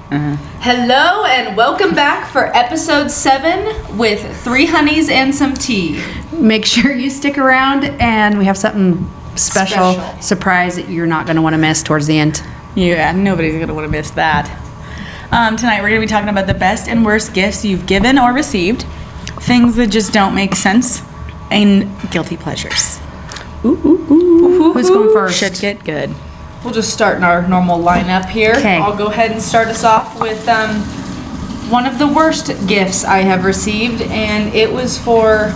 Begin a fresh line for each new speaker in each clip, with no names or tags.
Hello and welcome back for episode 7 with 3 honeys and some tea.
Make sure you stick around, and we have something special. Surprise that you're not going to want to miss towards the end.
Yeah, nobody's going to want to miss that. Tonight we're going to be talking about the best and worst gifts you've given or received, things that just don't make sense, and guilty pleasures.
Who's going first?
Should get good.
We'll just start in our normal lineup here.
Okay.
I'll go ahead and start us off with one of the worst gifts I have received, and it was for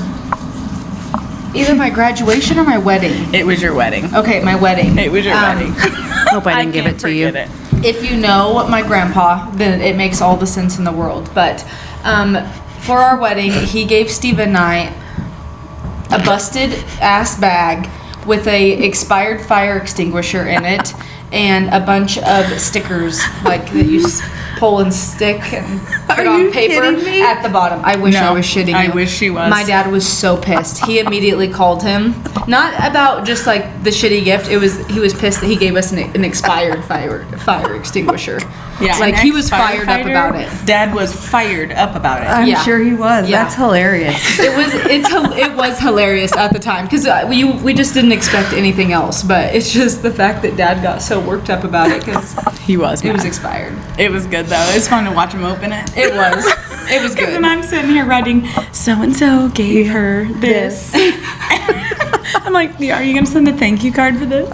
either my graduation or my wedding.
It was your wedding.
Okay, my wedding.
It was your wedding.
Hope I didn't give it to you.
If you know my grandpa, then it makes all the sense in the world. But for our wedding, he gave Steve and I a busted ass bag with a expired fire extinguisher in it and a bunch of stickers like that you pull and stick and put on paper at the bottom. I wish I was shitting you.
I wish she was.
My dad was so pissed. He immediately called him. Not about just like the shitty gift. He was pissed that he gave us an expired fire extinguisher.
Yeah,
like he was fired up about it.
Dad was fired up about it.
I'm sure he was.
Yeah.
That's hilarious.
It was hilarious at the time because we just didn't expect anything else. But it's just the fact that Dad got so worked up about it because
He was.
it was expired.
It was good though. It was fun to watch him open it.
It was. It was good.
And I'm sitting here writing, so and so gave her this. I'm like, are you gonna send a thank you card for this?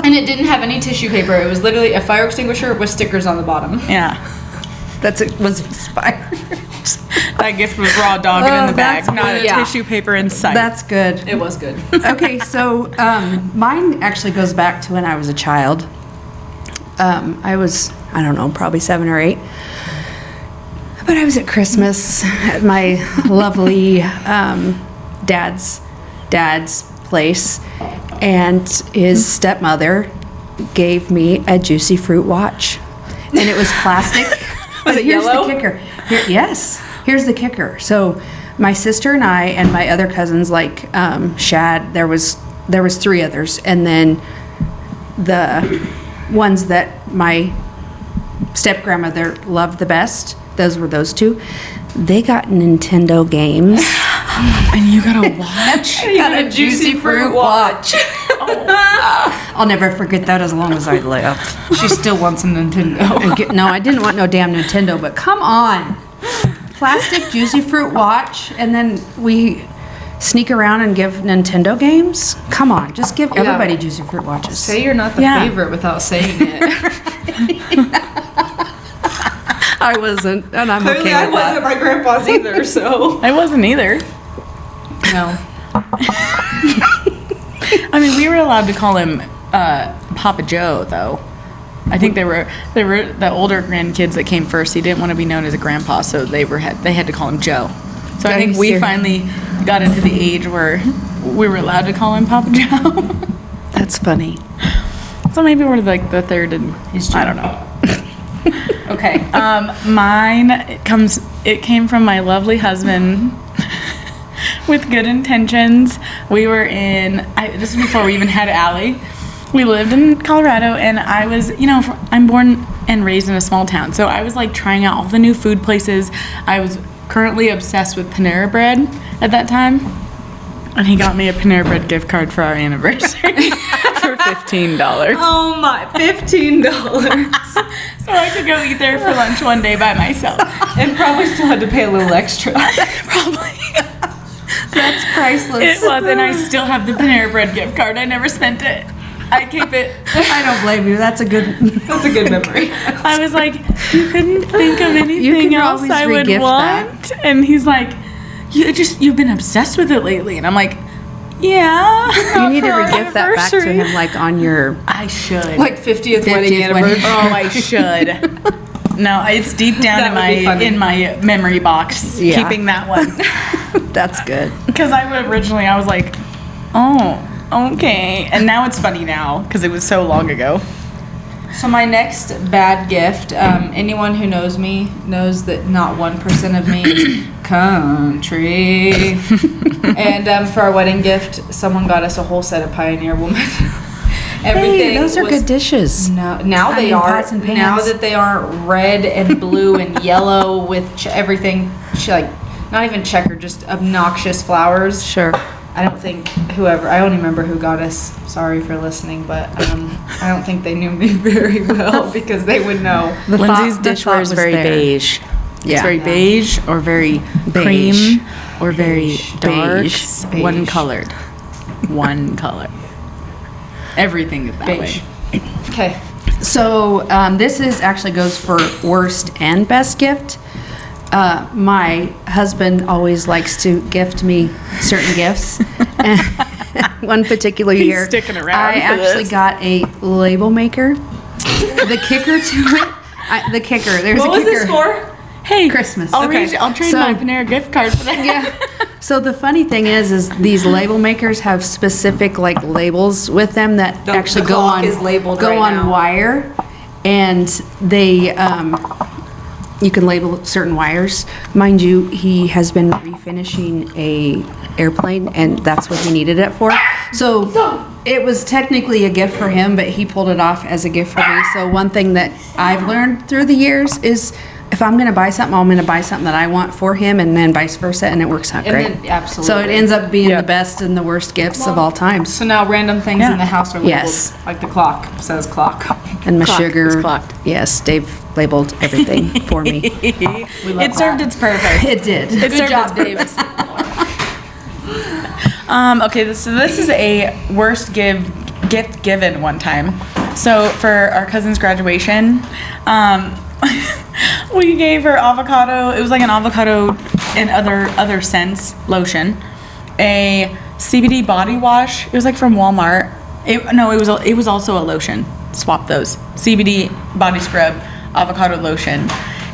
And it didn't have any tissue paper. It was literally a fire extinguisher with stickers on the bottom.
Yeah.
Was expired.
That gift was raw dogging in the bag,
that's
not a
good.
tissue paper in sight.
That's good.
It was good.
Okay, so mine actually goes back to when I was a child. I was, I don't know, probably 7 or 8. But I was at Christmas at my lovely dad's place, and his stepmother gave me a juicy fruit watch, and it was plastic.
Was it
here's
yellow?
the kicker. Yes, here's the kicker. So my sister and I and my other cousins, like Shad, there was 3 others, and then the ones that my step grandmother loved the best, those were those 2. They got Nintendo games.
And you got a watch?
I got a juicy fruit watch.
I'll never forget that as long as I live.
She still wants a Nintendo.
No, I didn't want no damn Nintendo, but come on. Plastic juicy fruit watch, and then we sneak around and give Nintendo games? Come on, just give everybody juicy fruit watches.
Say you're not the favorite without saying it.
I wasn't, and I'm
Clearly
okay
I
with
wasn't my grandpa's either, so.
I wasn't either.
No.
I mean, we were allowed to call him Papa Joe, though. I think they were the older grandkids that came first. He didn't want to be known as a grandpa, so they had to call him Joe. So I think we finally got into the age where we were allowed to call him Papa Joe.
That's funny.
So maybe we're like the third, and I don't know.
Okay.
Mine it came from my lovely husband with good intentions. We were this is before we even had Allie. We lived in Colorado, and I was, I'm born and raised in a small town, so I was like trying out all the new food places. I was currently obsessed with Panera Bread at that time, and he got me a Panera Bread gift card for our anniversary for $15.
Oh my, $15.
So I could go eat there for lunch one day by myself.
And probably still had to pay a little extra.
Probably.
That's priceless.
It was, and I still have the Panera Bread gift card. I never spent it. I keep it.
I don't blame you. That's a good
memory.
I was like, you couldn't think of anything else I would want?
That.
And he's like, you've been obsessed with it lately. And I'm like, yeah.
You need to regift that back to him, like on your...
I should.
Like 50th wedding anniversary.
Oh, I should. No, it's deep down in my memory box, keeping that one.
That's good.
Because I was like, oh, okay. And now it's funny now, because it was so long ago.
So my next bad gift, anyone who knows me knows that not 1% of me is country. And for our wedding gift, someone got us a whole set of Pioneer Woman Everything.
Hey, those are
was-
good dishes.
No, now
I
they
mean,
are.
pots and pans.
Now that they aren't red and blue and yellow with everything, like not even checker, just obnoxious flowers.
Sure.
I don't think I don't remember who got us. Sorry for listening, but I don't think they knew me very well because they would know.
Lindsay's
the
dishware
thought
is
was
very
there.
beige.
Yeah.
It's very
Yeah.
beige or very
Beige.
cream or very dark.
Beige.
One
Beige.
colored. One color. Everything is that
Beige.
way.
Okay.
So this is actually goes for worst and best gift. My husband always likes to gift me certain gifts. And one particular year,
sticking around
I
for
actually
this.
got a label maker. The kicker to it, there's
What
a
was
kicker.
this for?
Hey,
Christmas.
I'll,
Okay.
I'll trade
So-
my Panera gift card for that.
Yeah. So the funny thing is these label makers have specific like labels with them that
The-
actually
the
go
clock
on
is labeled
go
right
on
now.
wire, and they you can label certain wires. Mind you, he has been refinishing a airplane, and that's what he needed it for. So it was technically a gift for him, but he pulled it off as a gift for me. So one thing that I've learned through the years is if I'm going to buy something, I'm going to buy something that I want for him, and then vice versa, and it works out
And
great.
then- absolutely.
So it ends up being
Yep.
the best and the worst gifts of all times.
So now random things
Yeah.
in the house are labeled.
Yes.
Like the clock says clock.
And my
Clock
sugar.
is clocked.
Yes, Dave labeled everything for me.
It served its purpose.
It did.
It
Good
served
job,
its
Dave.
Okay, so this is a worst gift given one time. So for our cousin's graduation, we gave her avocado. It was like an avocado and other scents lotion, a CBD body wash. It was like from Walmart. It was also a lotion. Swap those. CBD body scrub, avocado lotion,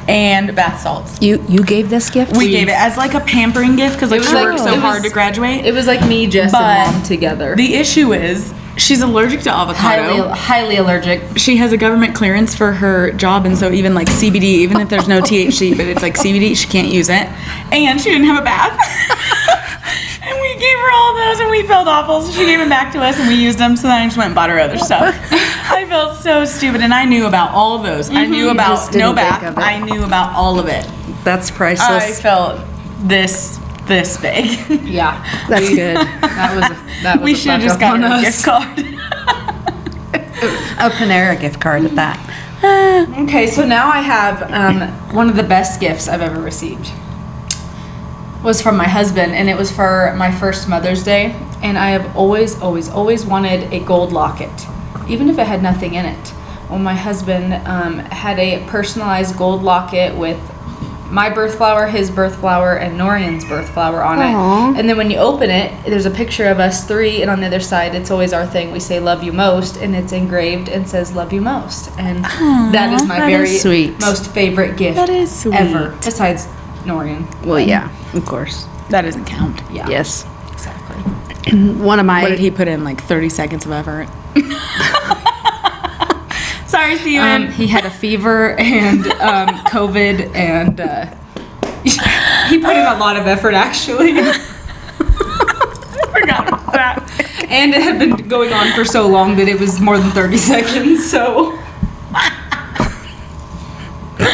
and bath salts.
You gave this gift?
We gave it as like a pampering gift because like
It was
she
like-
worked so
it was-
hard to graduate.
It was like me, Jess,
But
and Mom together.
The issue is she's allergic to avocado.
highly allergic.
She has a government clearance for her job, and so even like CBD, even if there's no THC, but it's like CBD, she can't use it. And she didn't have a bath. And we gave her all those, and we felt awful. So she gave them back to us, and we used them. So then I just went and bought her other stuff. I felt so stupid, and I knew about all of those. I knew about
just
no
didn't think
bath.
of it.
I knew about all of it.
That's
I
priceless.
felt this big.
Yeah.
That's good.
That was
We
a
should have
fuck
just
up
gotten
on
a
us.
gift card.
A Panera gift card at that.
Okay, so now I have one of the best gifts I've ever received. Was from my husband, and it was for my first Mother's Day. And I have always wanted a gold locket, even if it had nothing in it. Well, my husband had a personalized gold locket with my birth flower, his birth flower, and Norian's birth flower on
Aw.
it. And then when you open it, there's a picture of us three, and on the other side, it's always our thing. We say "Love you most," and it's engraved and says "Love you most," and that is my
that
very
is sweet.
most favorite gift
That is sweet.
ever, besides Norian.
Well, yeah, of course.
That doesn't count.
Yeah.
Yes.
Exactly.
One of my.
What did he put in? Like 30 seconds of effort. Sorry, Steven.
He had a fever and COVID, and he put in a lot of effort actually.
I forgot about that.
And it had been going on for so long that it was more than 30 seconds, so. We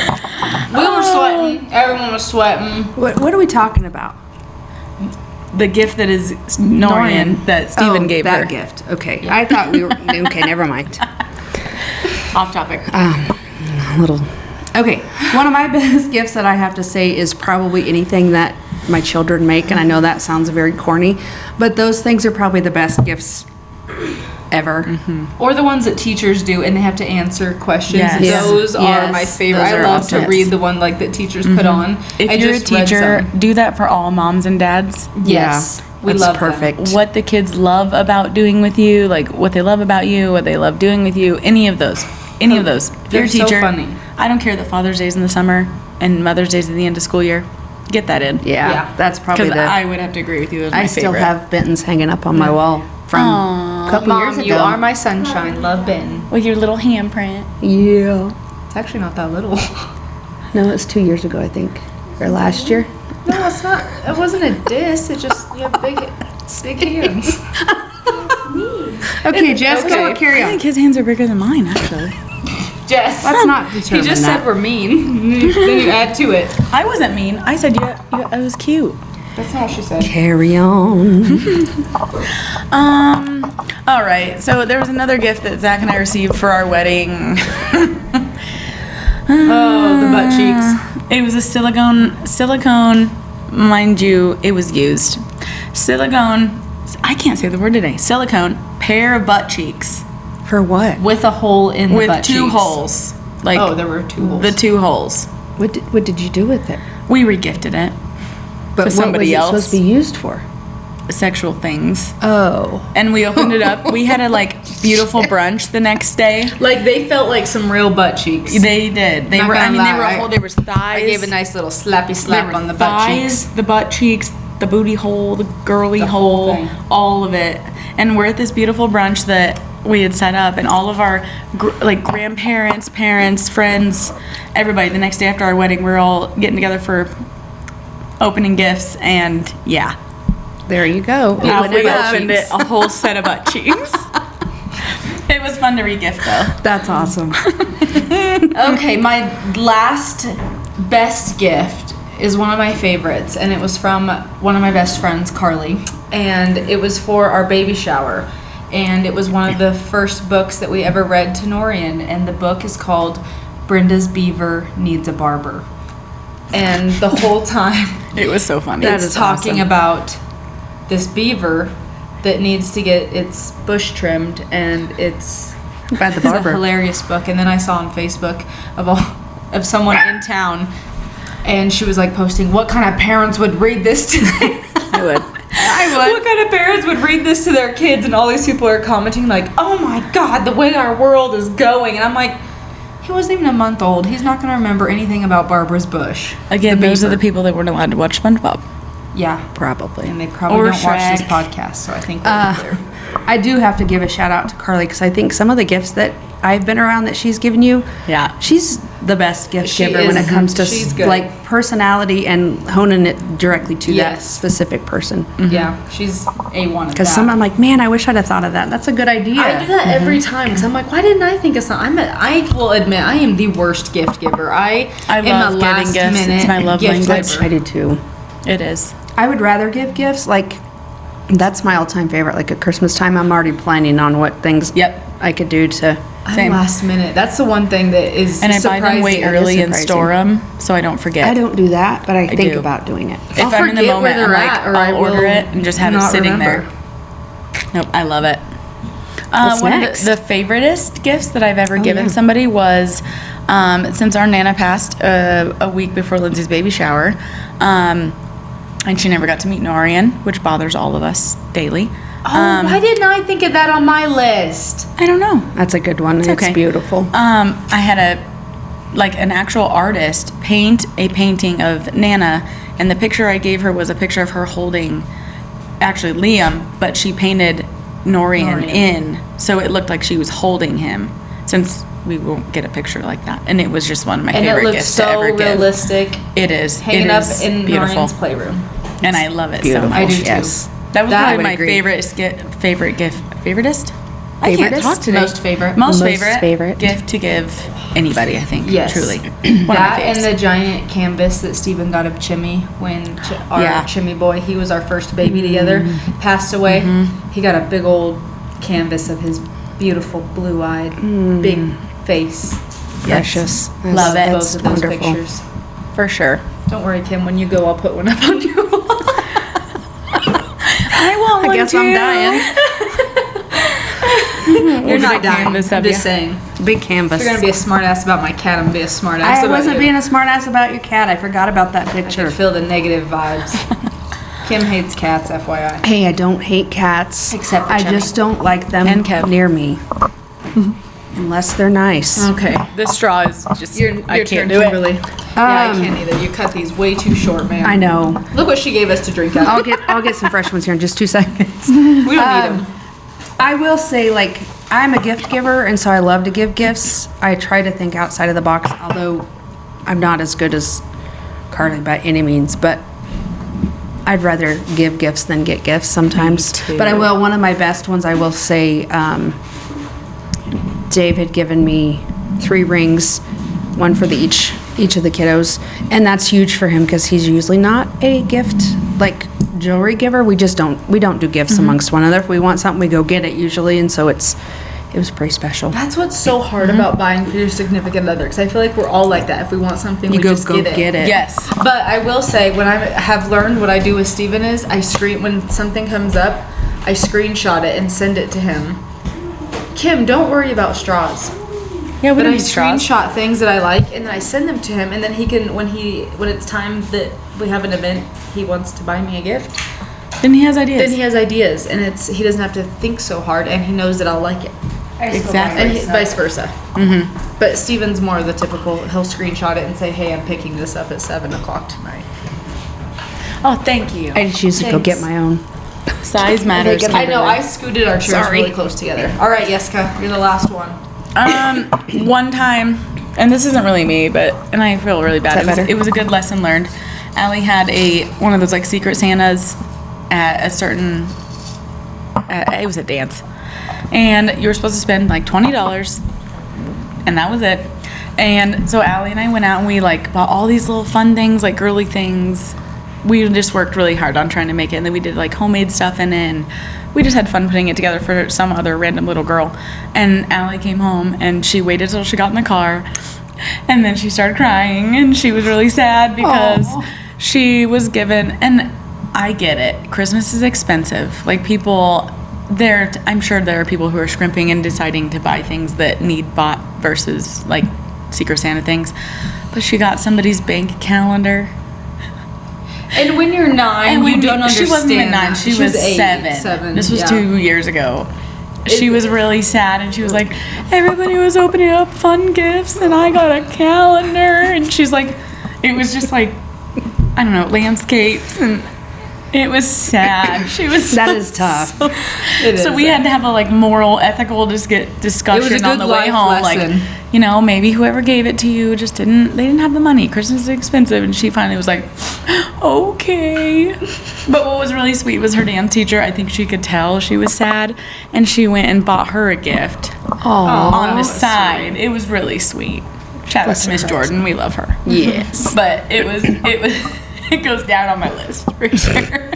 were sweating. Everyone was sweating.
What are we talking about?
The gift that is Norian that Steven gave
that
her.
gift. Okay. I thought we were. Okay, never mind.
Off topic.
A little. Okay. One of my best gifts that I have to say is probably anything that my children make, and I know that sounds very corny, but those things are probably the best gifts ever.
Or the ones that teachers do, and they have to answer questions.
Yes.
Yes.
Those are
Yes.
my favorite.
Those
I
are
love
awesome.
to read the one like that teachers put on.
If
I
you're a
just read
teacher,
some.
do that for all moms and dads.
Yes, we
that's
love them.
perfect.
What the kids love about doing with you, like what they love about you, what they love doing with you, any of those. Any of those. If you're
They're
a
so
teacher,
funny.
I don't care that Father's Day's in the summer and Mother's Day's at the end of school year. Get that in.
Yeah,
Yeah.
that's probably
Because
the.
I would have to agree with you. It was my
I still
favorite.
have Benton's hanging up on my wall from a couple
Mom,
years ago.
you are my sunshine. Love Ben.
with your little handprint.
Yeah.
It's actually not that little.
No, it's 2 years ago, I think, or last year.
No, it's not. It wasn't a diss. It just you have big hands.
Okay, Jess,
okay.
carry
I
on.
think his hands are bigger than mine, actually.
Jess.
Let's not
He
determine
just
that.
said we're mean. Then you add to it.
I wasn't mean. I said it was cute.
That's not what she said.
Carry on.
All right. So there was another gift that Zach and I received for our wedding.
Oh, the butt cheeks.
It was a silicone, mind you, it was used. Silicone, I can't say the word today. Silicone pair of butt cheeks
For what?
With a hole in the
with
butt
two
cheeks.
holes. Like
Oh, there were 2 holes.
the 2 holes.
What did you do with it?
We regifted it.
But
somebody
what was
else.
it supposed to be used for?
Sexual things.
Oh.
And we opened it up. We had a beautiful brunch the next day.
Like they felt like some real butt cheeks.
They did. They
Not
were. I
gonna
mean, they
lie,
were
I-
whole. There was thighs.
I gave a nice little slappy
There
slap
were
on the butt
thighs,
cheeks.
the butt cheeks, the booty hole, the girly
The whole
hole,
thing.
all of it. And we're at this beautiful brunch that we had set up, and all of our grandparents, parents, friends, everybody. The next day after our wedding, we're all getting together for opening gifts, and yeah,
There you go.
now
Open it
we
up.
opened it, a whole set of butt cheeks. It was fun to regift though.
That's awesome.
Okay, my last best gift is one of my favorites, and it was from one of my best friends, Carly, and it was for our baby shower, and it was one of the first books that we ever read to Norian, and the book is called Brenda's Beaver Needs a Barber, and the whole time
It was so funny.
That
it's
is
talking
awesome.
about this beaver that needs to get its bush trimmed, and it's
By the
it's a
barber.
hilarious book. And then I saw on Facebook of someone in town, and she was like posting, what kind of parents would read this to
I would.
what kind of parents would read this to their kids? And all these people are commenting like, oh my god, the way our world is going. And I'm like, he wasn't even a month old. He's not going to remember anything about Barbara's bush.
Again, those are
beaver.
the people that weren't allowed to watch SpongeBob.
Yeah,
Probably.
and they probably
Or
don't watch this
Shrek.
podcast, so I think we're there.
I do have to give a shout out to Carly because I think some of the gifts that I've been around that she's given you,
Yeah.
she's the best gift
She
giver when
is.
it comes to
She's good.
like personality and honing it directly to that
Yes.
specific person.
Yeah, she's A1 at
Because
that.
some I'm like, man, I wish I'd have thought of that. That's a good idea.
I do that every time because I'm like, why didn't I think of something? I will admit I am the worst gift giver. I am
love
a
giving
last
gifts. It's
minute
my love
gift
language.
giver.
I do too.
It is.
I would rather give gifts like that's my all-time favorite. Like at Christmas time, I'm already planning on what things
Yep.
I could do to.
I'm
Same.
last minute. That's the one thing that is
And I buy
surprising.
them way
That is
early and
surprising.
store them so I don't forget.
I don't do that, but I think
do.
about doing it.
If I'm in the
forget where
moment,
they're
I'm like,
at, or I
I'll order
will
it and just have it
not
sitting
remember.
there. Nope, I love it.
What's
One
next?
of the favoriteest gifts that I've ever given
yeah.
somebody was since our Nana passed a week before Lindsay's baby shower, and she never got to meet Norian, which bothers all of us daily.
Oh, why didn't I think of that on my list?
I don't know.
That's a good one. It's
okay.
beautiful.
I had an actual artist paint a painting of Nana, and the picture I gave her was a picture of her holding, actually Liam, but she painted Norian in, so it looked like she was holding him, since we won't get a picture like that. And it was just one of my
And it
favorite
looks
gifts to
so
ever give.
realistic.
It is.
Hanging
It
up
is
in
beautiful.
Norian's playroom.
And I love it
Beautiful.
so
I
much.
do too.
Yes.
That was
That I
probably
would
my
agree.
favorite gift. Favoritist? I can't
Favoritist?
talk today.
Most favorite.
Most
Most
favorite,
favorite.
gift to give anybody, I think.
Yes.
Truly. One
That
of my
and
faves.
the giant canvas that Stephen got of Chimmy when our
Yeah.
Chimmy boy, he was our first baby together, passed away. He got a big old canvas of his beautiful blue-eyed, big face.
Precious. I
Love it.
That's
Both of those
wonderful.
pictures.
For sure.
Don't worry, Kim. When you go, I'll put one up on your wall.
I want
I guess I'm dying.
You're not
big
dying.
canvas
I'm
of
just
ya.
saying.
Big canvas.
If you're gonna be a smartass about my cat, I'm gonna be a smartass
I
about
wasn't
you.
being a smartass about your cat. I forgot about that
I
picture.
can feel the negative vibes. Kim hates cats, FYI.
Hey, I don't hate cats.
Except for
I
Chubby.
just don't like them
And Kev.
near me. Unless they're nice.
Okay.
This straw is just,
I
I can't
turn,
do it.
Kimberly. Yeah, I can't either. You cut these way too short, man.
I know.
Look what she gave us to drink out.
I'll get some fresh ones here in just 2 seconds.
We don't need them.
I will say, like, I'm a gift giver, and so I love to give gifts. I try to think outside of the box, although I'm not as good as Carly by any means. But I'd rather give gifts than get gifts sometimes.
Me too.
But I will, one of my best ones, I will say, Dave had given me 3 rings, one for each of the kiddos. And that's huge for him because he's usually not a gift, like, jewelry giver. We don't do gifts amongst one another. If we want something, we go get it usually. And so it was pretty special.
That's what's so hard about buying for your significant other, because I feel like we're all like that. If we want something, we just get it.
Yes.
But I will say, when I have learned what I do with Steven is, when something comes up, I screenshot it and send it to him. Kim, don't worry about straws.
Yeah, we
But
don't
I
need straws.
screenshot things that I like, and then I send them to him, and then he can, when it's time that we have an event, he wants to buy me a gift,
Then he has ideas.
then he has ideas, and he doesn't have to think so hard, and he knows that I'll like it.
Exactly.
And vice versa. Mm-hmm. But Steven's more the typical, he'll screenshot it and say, hey, I'm picking this up at 7 o'clock tonight.
Oh, thank you.
I just usually go get my own.
Size matters.
I know, I scooted our chairs
Sorry.
really close together. All right, Jessica, you're the last one.
One time, and this isn't really me, and I feel really bad.
Is that better?
It was a good lesson learned. Allie had one of those like secret Santas at a certain, it was a dance. And you were supposed to spend like $20, and that was it. And so Allie and I went out and we like bought all these little fun things, like girly things. We just worked really hard on trying to make it, and then we did like homemade stuff in it, and we just had fun putting it together for some other random little girl. And Allie came home and she waited till she got in the car, and then she started crying, and she was really sad because she was given, and I get it, Christmas is expensive. Like I'm sure there are people who are scrimping and deciding to buy things that need bought versus like Secret Santa things. But she got somebody's bank calendar.
And when you're 9, you don't understand.
She wasn't even 9, she was
8,
7. This was 2 years ago. She was really sad, and she was like, everybody was opening up fun gifts, and I got a calendar. And she's like, it was just like, I don't know, landscapes, and it was sad. She was
That is tough.
So we had to have a like moral, ethical discussion on the way home.
Lesson.
Like, maybe whoever gave it to you they didn't have the money. Christmas is expensive. And she finally was like, okay. But what was really sweet was her dance teacher. I think she could tell she was sad, and she went and bought her a gift on the side. Sweet. It was really sweet. Shout out to Miss Jordan. We love her.
Yes.
But it was it goes down on my list for sure.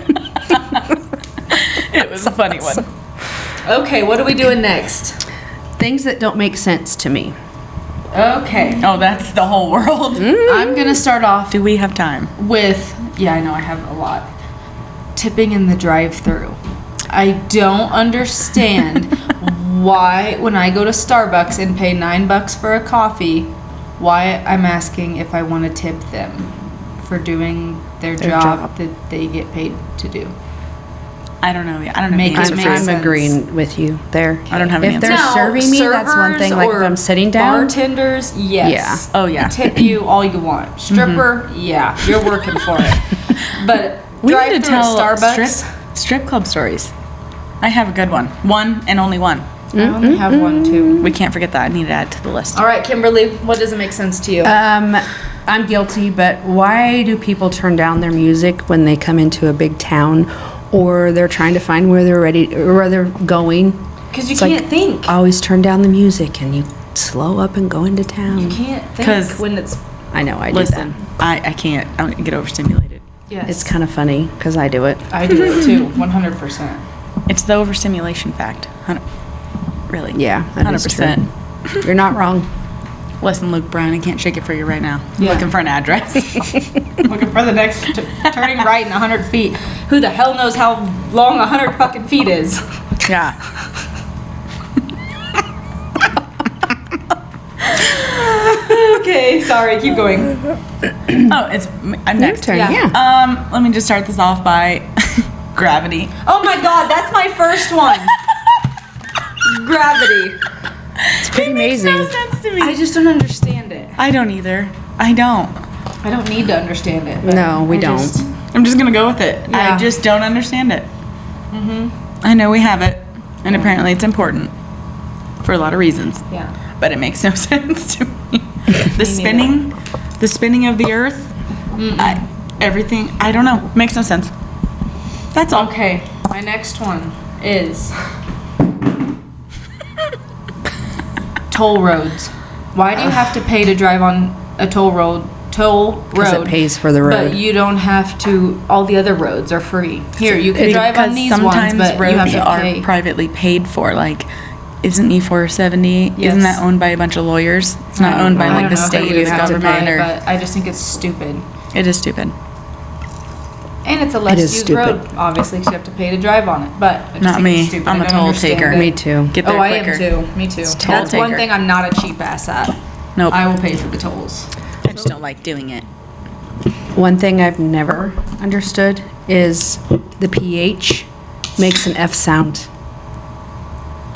It was a funny one.
Okay, what are we doing next?
Things that don't make sense to me.
Okay.
Oh, that's the whole world.
I'm going to start off
Do we have time?
with, I know I have a lot. Tipping in the drive-thru. I don't understand why when I go to Starbucks and pay $9 for a coffee, why I'm asking if I want to tip them for doing their job that they get paid to do.
I don't know. I don't know
Make
the answer
it
for
make
you.
sense.
I'm agreeing with you there.
I don't have an
If
answer.
they're
Now,
serving me, that's one thing. Like if
servers
I'm sitting down.
bartenders, yes.
Oh, yeah.
Tip you all you want. Stripper, yeah, you're working for it. But
We
drive
need to
through at
tell
Starbucks.
strip club stories. I have a good one. One and only one.
I only have one too.
We can't forget that. I need to add to the list.
All right, Kimberly, what doesn't make sense to you?
I'm guilty, but why do people turn down their music when they come into a big town, or they're trying to find where they're going?
Because you
It's
can't
like,
think.
Always turn down the music, and you slow up and go into town.
You can't think
'Cause-
when it's.
I know, I do
Listen, I can't. I get overstimulated.
Yes.
that. It's kind of funny because I do it.
I do it too, 100%.
It's the overstimulation fact. Really?
Yeah, that is
100%.
true. You're not wrong.
Listen, Luke Brown, I can't shake it for you right now. I'm
Yeah.
looking for an address.
Looking for the next turning right in 100 feet. Who the hell knows how long 100 fucking feet is?
Yeah.
Okay, sorry, keep going.
Oh, I'm next.
turn, yeah.
Let me just start this off by gravity.
Oh my god, that's my first one. Gravity.
It's pretty amazing.
Makes no sense to me.
I just don't understand it.
I don't either. I don't.
I don't need to understand it. but
No, we
I
don't.
just-
I'm just gonna go with it.
Yeah.
I just don't understand it. I know we have it, and apparently it's important for a lot of reasons.
Yeah.
But it makes no sense to me. The spinning of the Earth, everything. I don't know. Makes no sense. That's all.
Okay, my next one is toll roads. Why do you have to pay to drive on a toll road?
Because it pays for the road.
But you don't have to. All the other roads are free. Here, you can drive on these ones,
sometimes
but you have
roads
to
are
pay.
privately paid for. Like, isn't E470?
Yes.
Isn't that owned by a bunch of lawyers? It's not owned by
I
like
don't
the
know if
state
you
or the
have to
government,
pay,
or
but I just think it's stupid.
it is stupid.
And it's a
is
less used
stupid.
road, obviously, because you have to pay to drive on it. But I just
Not
think
me.
it's stupid.
I'm
I
a
don't
toll
understand
taker.
it.
Me too.
Get there
Oh, I
quicker.
am too. Me too.
toll
That's one
taker.
thing I'm not a cheap ass at.
Nope.
I will pay for the tolls.
I just don't like doing it.
One thing I've never understood is the PH makes an F sound.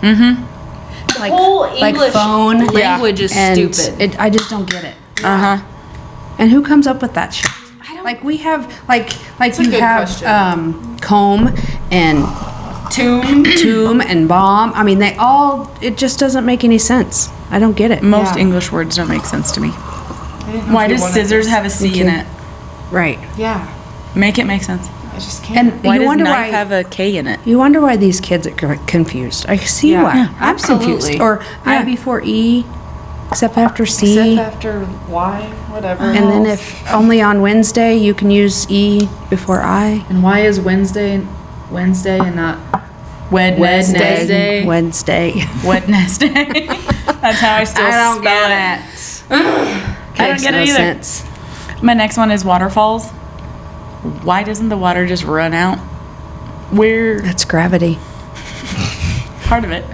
Mm-hmm.
Like,
whole English
phone
language is
and
stupid.
I just don't get it.
Uh-huh.
And who comes up with that shit? Like we have, like
a
you
good
have
question.
comb and tomb and bomb. I mean, it just doesn't make any sense. I don't get it.
Most
Yeah.
English words don't make sense to me.
I didn't know
Why
if you
does
wanted
scissors
this.
have a C in
Okay.
it?
Right.
Yeah,
Make it make sense.
I just can't.
And
Why
you
does
wonder
knife
why
have a K in it?
you wonder why these kids are confused. I see
Yeah.
why.
Yeah,
I'm confused.
absolutely.
Or I
Yeah.
before E, except after C.
Except after Y, whatever.
And then if only on Wednesday you can use E before I.
And why is Wednesday and not
Wednesday.
Wednesday.
Wednesday. That's how I still spell it.
it.
I don't get it either.
Sense.
My next one is waterfalls. Why doesn't the water just run out? We're
That's gravity.
part of it.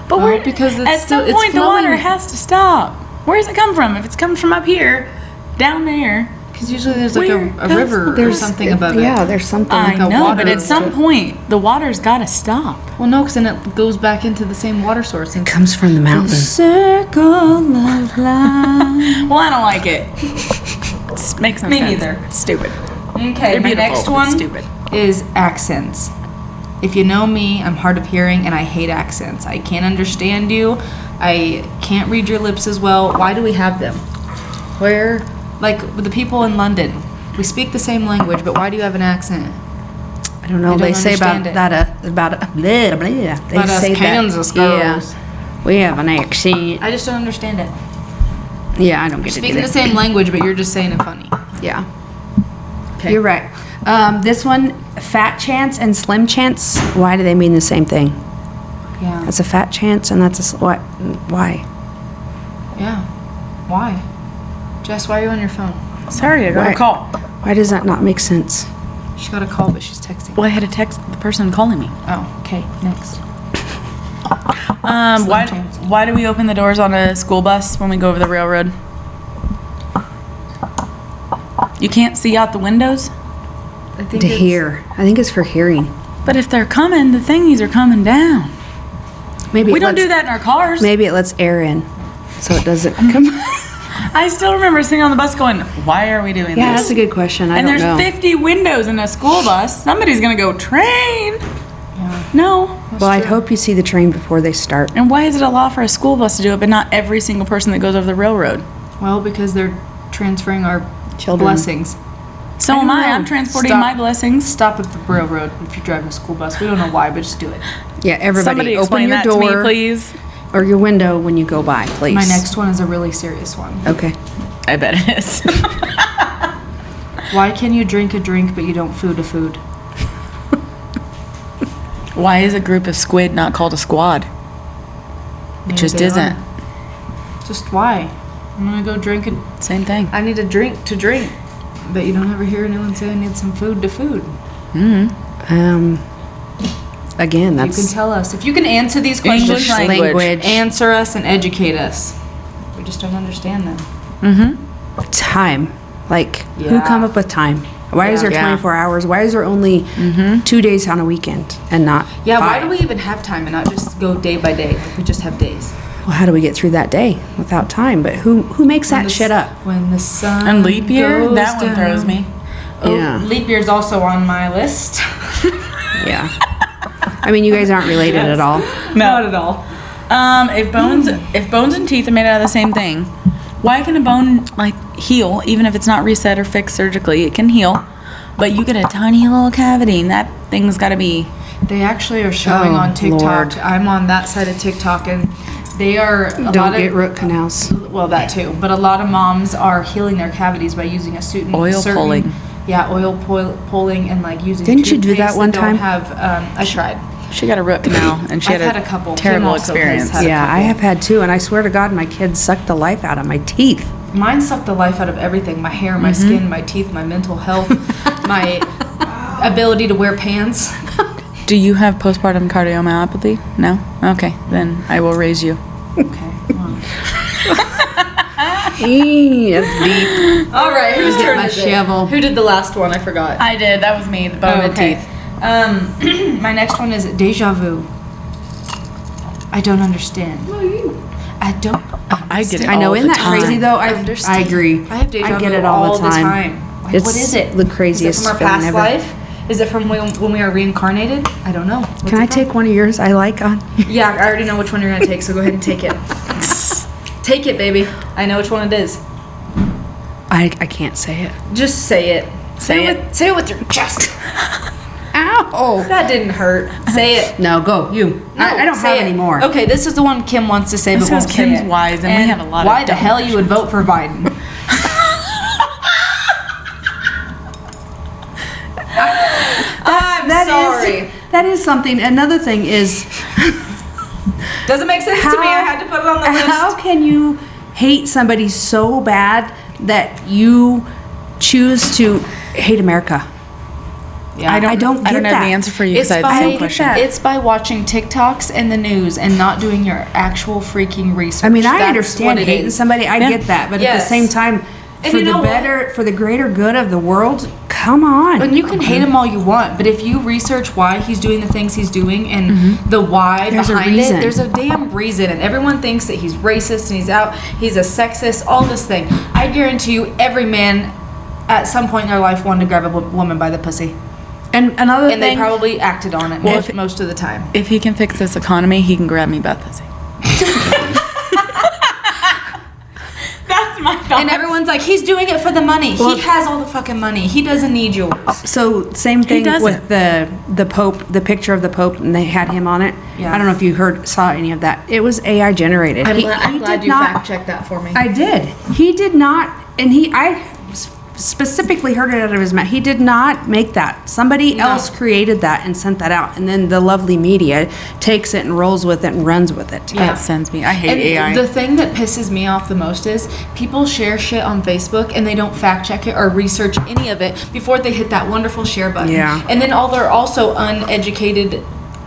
But
Well,
we're,
because it's
at
still-
some
it's
point the water
flowing.
has to stop. Where does it come from? If it's coming from up here, down there.
Because usually there's like
Where
a
does
river or
There's
something above it.
Yeah, there's something.
I
like a
know,
water
but at some
strip.
point the water's got to stop.
Well, no, because then it goes back into the same water source. And
comes from the mountain.
circle of life.
Well, I don't like it. It makes no
Me
sense.
neither.
Stupid.
Okay,
They're
my
beautiful,
next
but
one
stupid.
is accents. If you know me, I'm hard of hearing and I hate accents. I can't understand you. I can't read your lips as well. Why do we have them? Where, like with the people in London, we speak the same language, but why do you have an accent?
I don't know.
I
They
don't
say about
understand it.
that. About blah, blah. They
About us
say
Kansas
that. Yeah,
girls.
we have an accent.
I just don't understand it.
Yeah, I don't get it
Speaking
either.
the same language, but you're just saying it funny.
Yeah,
Okay.
you're right. This one, fat chance and slim chance. Why do they mean the same thing?
Yeah.
That's a fat chance, and that's a what? Why?
Yeah. Why? Jess, why are you on your phone?
Sorry, I got
Why?
a call.
Why does that not make sense?
She got a call, but she's texting.
Well, I had to text the person calling me.
Oh, okay. Next.
Why?
chance.
Why do we open the doors on a school bus when we go over the railroad? You can't see out the windows.
I think
To
it's-
hear. I think it's for hearing.
But if they're coming, the thingies are coming down.
Maybe
We
it
don't
lets-
do that in our cars.
Maybe it lets air in, so it doesn't come.
I still remember sitting on the bus going, "Why are we doing
Yeah,
this?"
that's a good question. I
And
don't
there's
know.
50 windows in a school bus. Somebody's gonna go train.
Yeah.
No.
Well, I'd hope you see the train before they start.
And why is it a law for a school bus to do it, but not every single person that goes over the railroad?
Well, because they're transferring our
Children.
blessings.
So am I. I'm transporting
Stop.
my blessings.
Stop at the railroad if you're driving a school bus. We don't know why, but just do it.
Yeah, everybody,
Somebody
open
explain
your
that to me,
door
please.
or your window when you go by, please.
My next one is a really serious one.
Okay.
I bet it is.
Why can you drink a drink but you don't food a food?
Why is a group of squid not called a squad? It
Maybe
just
they
isn't.
are. Just why? I'm gonna go drink it.
Same thing.
I need a drink to drink. But you don't ever hear anyone say I need some food to food.
Again,
You can
that's
tell us. If you can answer these
English
questions,
language.
answer us and educate us. We just don't understand them.
time. Like, who
Yeah.
come up with time? Why is
Yeah.
there
Yeah.
24 hours? Why is there only 2 days on a weekend and not
Yeah, why
5?
do we even have time and not just go day by day? We just have days.
Well, how do we get through that day without time? But who makes that
When the
shit up?
When the sun
And leap year?
goes
That one throws
down.
me.
Oh,
Yeah.
leap year's also on my list.
Yeah. I mean, you guys aren't related at all.
Not at all.
If bones and teeth are made out of the same thing, why can a bone like heal even if it's not reset or fixed surgically? It can heal, but you get a tiny little cavity, and that things got to be.
They actually are showing
Oh,
on TikTok.
Lord.
I'm on that side of TikTok, and they are
Don't get root canals.
Well, that too. But a lot of moms are healing their cavities by using a certain
Oil pulling.
Yeah, pulling and like using.
Didn't you do that
toothpaste
one
don't
time?
Have I tried.
She got a root canal, and she
I've
had
had a couple.
terrible
Kim also has
experience.
had a
Yeah, I
couple.
have had two, and I swear to God, my kids sucked the life out of my teeth.
Mine sucked the life out of everything: my hair, my skin, my teeth, my mental health, my ability to wear pants.
Do you have postpartum cardiomyopathy? No? Okay, then I will raise you.
Okay. Well.
That's deep.
All right, whose
Get
turn
my
is it?
shovel.
Who did the last one? I forgot.
I did. That was me, the bone
Oh,
of
okay.
teeth.
My next one is deja vu. I don't understand. I don't.
I get it
I know,
all
isn't
the
that crazy
time.
though? I
understand.
agree.
I have deja
I get
vu
it all the time.
Like,
It's
what is it?
the craziest
Is it from our
feeling
past
ever.
life? Is it from when we are reincarnated? I don't know. What's
Can I
it from?
take one of yours? I like on.
Yeah, I already know which one you're gonna take, so go ahead and take it. Take it, baby. I know which one it is.
I can't say it.
Just say it.
Say it.
Say it with your chest.
Ow!
That didn't hurt. Say it.
No, go you. I don't
say
have
it.
any more.
Okay, this is the one Kim wants to say,
This
but
is
won't say
Kim's
it.
wise, and we have a lot of
Why the
dumb
hell you would vote for Biden? I'm sorry.
That is something. Another thing is,
Doesn't make sense to me. I had to put it on the list.
how can you hate somebody so bad that you choose to hate America?
Yeah,
I don't
I don't
get
have
that.
the answer for you because I had the
I
same
get
question.
that.
It's by watching TikToks and the news and not doing your actual freaking research.
I mean, I
That's
understand
what it
hating
is.
somebody. I
Yeah.
get that, but at
Yes.
the same time,
And
for
you
the
know what?
for the greater good of the world, come on.
And you can hate him all you want, but if you research why he's doing the things he's doing and the why
There's a
behind
reason.
it, there's a damn reason. And everyone thinks that he's racist and he's a sexist, all this thing. I guarantee you, every man at some point in their life wanted to grab a woman by the pussy.
And another
And they
thing,
probably acted on it
Well,
most of the time.
If he can fix this economy, he can grab me by the pussy. That's my thought.
And everyone's like, he's doing it for the money.
Well-
He has all the fucking money. He doesn't need yours.
so same thing
doesn't.
with the Pope, the picture of the Pope, and they had him on it.
Yeah.
I don't know if you saw any of that. It was AI generated.
I'm
He
glad
did
you
not-
fact checked that for me.
I did. He did not, and I specifically heard it out of his mouth. He did not make that. Somebody
No.
else created that and sent that out, and then the lovely media takes it and rolls with it and runs with it.
Yeah.
That sends me. I hate
And
AI.
the thing that pisses me off the most is people share shit on Facebook and they don't fact check it or research any of it before they hit that wonderful share button.
Yeah.
And then all their also uneducated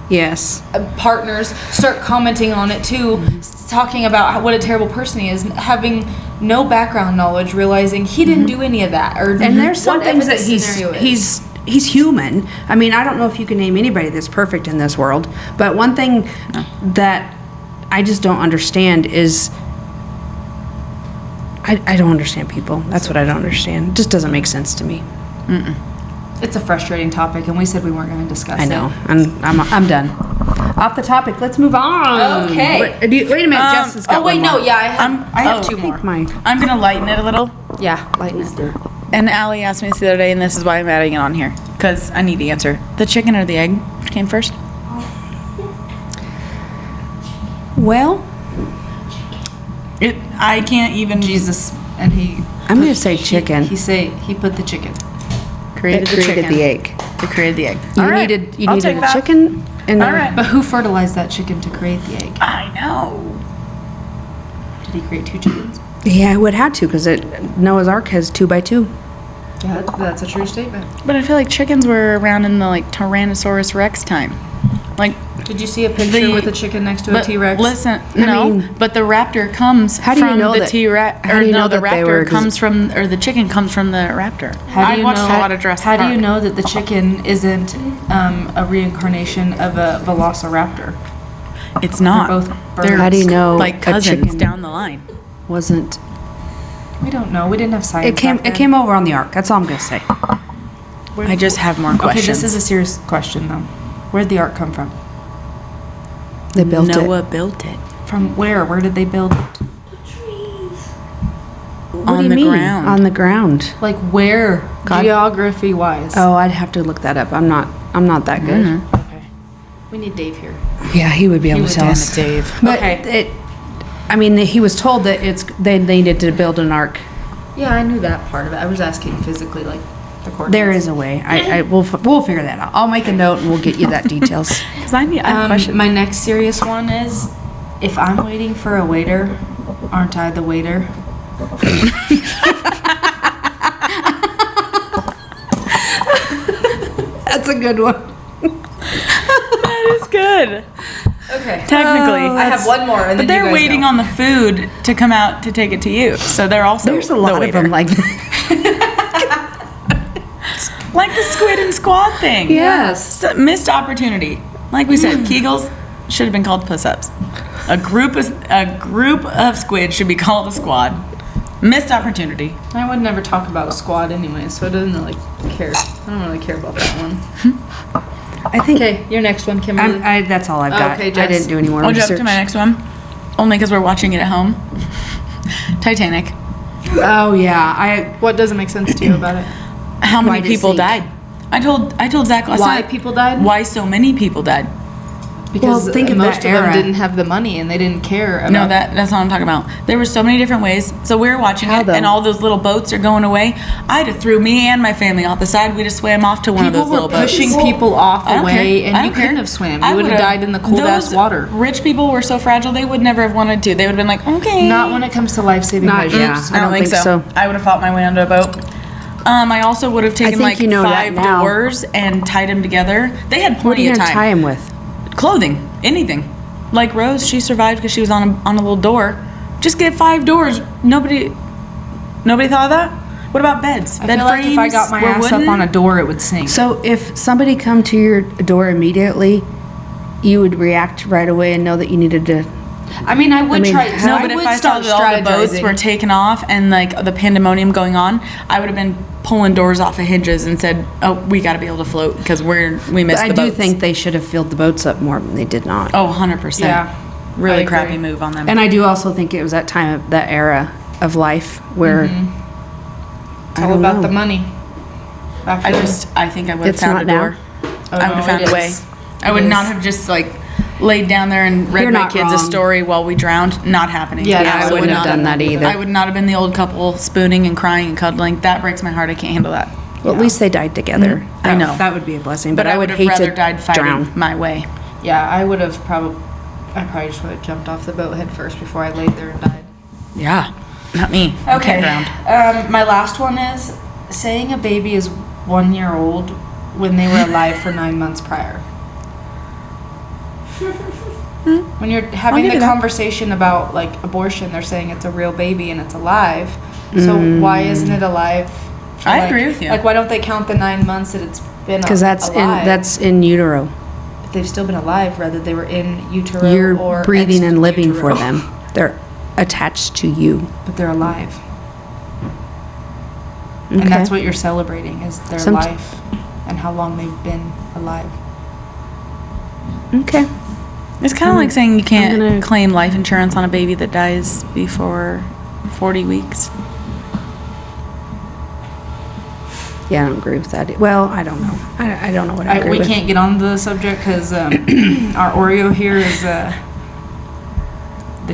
Yes.
partners start commenting on it too, talking about what a terrible person he is, having no background knowledge, realizing he didn't do any of that. Or
And there's some
whatever
things that
the scenario is.
he's human. I mean, I don't know if you can name anybody that's perfect in this world, but one thing that I just don't understand is I don't understand people. That's what I don't understand. It just doesn't make sense to me.
It's a frustrating topic, and we said we weren't going to discuss
I know. I'm done. Off the topic. Let's move on.
Okay.
Wait a minute. Jess has got
Oh wait,
one
no,
more.
yeah, I have
oh.
two more.
Mine.
I'm gonna lighten it a little.
Yeah, lighten it.
And Allie asked me this the other day, and this is why I'm adding it on here because I need the answer. The chicken or the egg? Which came first?
Well,
I can't even.
Jesus, and he.
I'm gonna say chicken.
He put the chicken.
Created the chicken.
the egg.
He created the egg.
You
All right,
needed
I'll
a
take that.
chicken and
All right.
But who fertilized that chicken to create the egg?
I know.
Did he create two chickens?
Yeah, I would have to because Noah's Ark has 2x2.
Yeah, that's a true statement.
But I feel like chickens were around in the like Tyrannosaurus Rex time. Like,
Did you see a picture with a chicken next to a
but
T-Rex?
listen,
I
no,
mean,
but the raptor comes
how do you
from
know
the
that-
T-Rex,
how
or
do you
no,
know
the
that they
raptor
were-
comes from, or the chicken comes from the raptor. I watched a lot of Jurassic
How do
Park.
you know that the chicken isn't a reincarnation of a velociraptor?
It's not.
They're both birds.
They're
How do you know
like
a
cousins
chicken-
down the line.
Wasn't
We don't know. We didn't have science.
it
back then.
came over on the Ark. That's all I'm gonna say.
I just have more questions.
Okay, this is a serious question though. Where'd the ark come from?
They built
Noah built it
From where? Where did they build it?
What
on
do you
the
mean?
ground.
On the ground.
Like where?
God.
Geography wise.
Oh, I'd have to look that up. I'm not I'm not that good.
Okay. We need Dave here.
Yeah, he would be able
would
to tell
damn
us.
it, Dave.
But
Okay.
he was told that they needed to build an ark.
Yeah, I knew that part of it. I was asking physically, like, the coordinates.
There is a way. We'll figure that out. I'll make a note and we'll get you that details.
Because I have questions.
My next serious one is, if I'm waiting for a waiter, aren't I the waiter?
That's a good one.
That is good.
Okay.
Technically.
I have one more, and
But
then
they're
you guys
waiting
go.
on the food to come out to take it to you. So they're also
There's a lot of them like that.
Like the squid and squad thing.
Yes.
So, missed opportunity. Like we said, Kegels should have been called puss-ups. A group of squid should be called a squad. Missed opportunity.
I would never talk about a squad anyway, so it doesn't really care. I don't really care about that one.
I think
Okay, your next one, Kimberly.
that's all I've got.
Okay,
I
Jess.
didn't do any more
I'll jump
research.
to my next one. Only because we're watching it at home. Titanic.
Oh yeah,
What doesn't make sense to you about it?
How
Why
many
did it
people
sink?
died? I told Zach last
Why
night.
people died?
Why so many people died?
Because
think of
most
that
of them
era.
didn't have the money and they didn't care about
No, that's not what I'm talking about. There were so many different ways. So we were watching
How
it,
though?
and all those little boats are going away. I'd have threw me and my family off the side. We just swam off to one
People
of those
were
little boats.
pushing people off
I don't
away,
care.
and
I
you
don't care.
couldn't have swam.
I
You would have
would've-
died in the cold ass
those
water.
Rich people were so fragile; they would never have wanted to. They would have been like, "Okay."
Not when it comes to life-saving
Not-
measures.
yeah.
I don't think so. I would have fought my way onto a boat. I also would have taken
think
like
you know that
5
now.
doors and tied them together. They had
What are
plenty
you
of
gonna
time.
tie him with?
Clothing, anything. Like Rose, she survived because she was on a little door. Just get 5 doors. Nobody thought of that. What about beds?
I
Bed
feel like if I got my
were
ass
wooden?
up on a door, it would sink.
So if somebody come to your door immediately, you would react right away and know that you needed to.
I mean, I would try.
No,
I
but if
would
I saw
start
that all the boats
strategizing.
were taken off and like the pandemonium going on, I would have been pulling doors off of hinges and said, "Oh, we got to be able to float because we missed
I
the
do
boats."
think they should have filled the boats up more, but they did not.
Oh, 100%.
Yeah, I
Really
agree.
crappy move on them.
And I do also think it was that time of that era of life where
It's
I
all
don't
about
know.
the money.
I think I would have
It's
found a
not now?
door.
Oh,
I would
no,
have found
it
a way.
is.
I would
It
not
is.
have just like laid down there and read
You're
my
not
kids a
wrong.
story while we drowned. Not happening.
Yeah,
Yeah, I
absolutely
wouldn't have
not.
done that either.
I would not have been the old couple spooning and crying and cuddling. That breaks my heart. I can't handle that.
Well, at least they died together.
I know.
That would be a blessing.
But I would have
hate
rather
to
died fighting
drown.
my way.
Yeah, I would have probably. I probably just would have jumped off the boat head first before I laid there and died.
Yeah, not me. I can't drown.
My last one is saying a baby is 1 year old when they were alive for 9 months prior. When you're having
give
the
you that.
conversation about like abortion, they're saying it's a real baby and it's alive. So why isn't it alive? for,
I
like-
agree with you.
Like, why don't they count the 9 months that it's been
Because
alive?
that's in utero.
But they've still been alive, whether they were in utero
You're
or
breathing and living for
extra-utero.
them. They're attached to you.
But they're alive.
Okay.
And that's what you're celebrating is their
Somet-
life and how long they've been alive.
Okay.
It's kind of like saying you can't
gonna-
claim life insurance on a baby that dies before 40 weeks.
Yeah, I don't agree with that. Well, I don't know. I don't know what I agree
We
with.
can't get on the subject because our Oreo here is the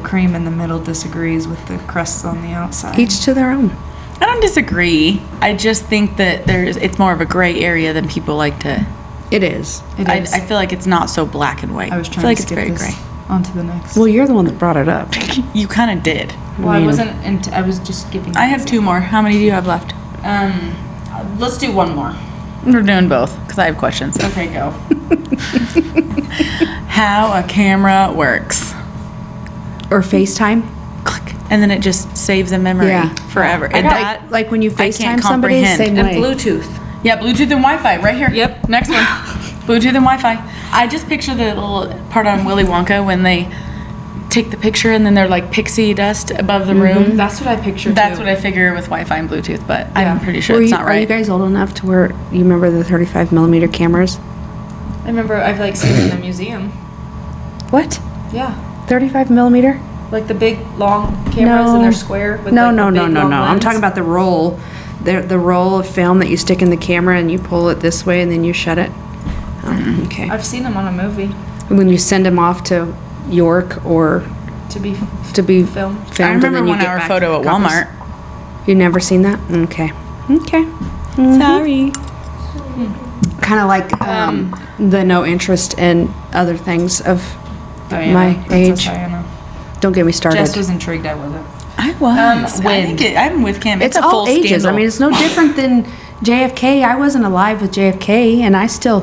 cream in the middle disagrees with the crusts on the outside.
Each to their own.
I don't disagree. I just think that it's more of a gray area than people like to.
It is.
It
I
is.
feel like it's not so black and white.
I was
feel
trying
like
to
it's
skip
very
this
gray.
on to the next.
Well, you're the one that brought it up.
You kind of did.
Well, I
mean-
wasn't. I was just skipping.
I have 2 more. How many do you have left?
Let's do one more.
We're doing both because I have questions.
Okay, go.
How a camera works.
Or FaceTime.
Click. And then it just saves a memory
Yeah.
forever. And that,
Like when you
I can't
FaceTime somebody,
comprehend.
same
And
way.
Bluetooth.
yeah, Bluetooth and Wi-Fi right here.
Yep.
Next one. Bluetooth and Wi-Fi. I just picture the little part on Willy Wonka when they take the picture and then they're like pixie dust above the room.
That's what I pictured.
That's
too.
what I figure with Wi-Fi and Bluetooth, but
Yeah.
I'm pretty sure
Were
it's
you-
not
Are you
right.
guys old enough to where you remember the 35 millimeter cameras?
I remember I've like seen it in a museum.
What?
Yeah.
35 millimeter?
Like the big long cameras and they're square. With
No,
like
no,
the
no,
big,
no,
long
no. I'm
lens.
talking about the roll. The roll of film that you stick in the camera and you pull it this way and then you shut it. Oh, okay.
I've seen him on a movie
When you send him off to York or
to be
filmed,
I
and
remember
then you
1
get
hour
back
photo at
copies?
Walmart.
You never seen that? Okay. Okay.
Sorry.
Kind of like the no interest in other things of my
That's
age.
us, Diana.
Don't get me started.
Jess was intrigued. I wasn't.
I was. I'm with Kim.
It's
a
all
full
ages.
scandal.
I mean, it's no different than JFK. I wasn't alive with JFK, and I still,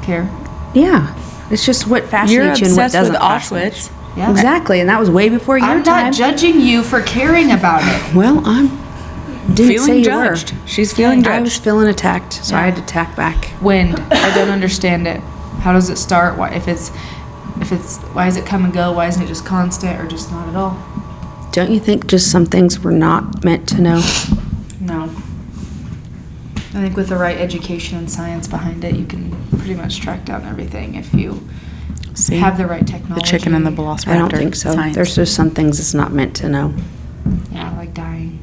Care.
yeah. It's just what
You're
fascinates you and what
obsessed with
doesn't fascinate you.
Auschwitz.
Yeah.
Exactly, and that was way before your
I'm
time.
not judging you for caring about it.
Well, didn't say
Feeling
you
judged.
were.
She's feeling
I was
judged.
feeling attacked, so I had to attack back.
Wind. I don't understand it. How does it start? Why, if it's, why does it come and go? Why isn't it just constant or just not at all?
Don't you think just some things we're not meant to know?
No. I think with the right education and science behind it, you can pretty much track down everything if you
See?
have the right technology.
The chicken and the velociraptor.
I don't think so.
Science.
There's just some things it's not meant to know.
Yeah, like dying.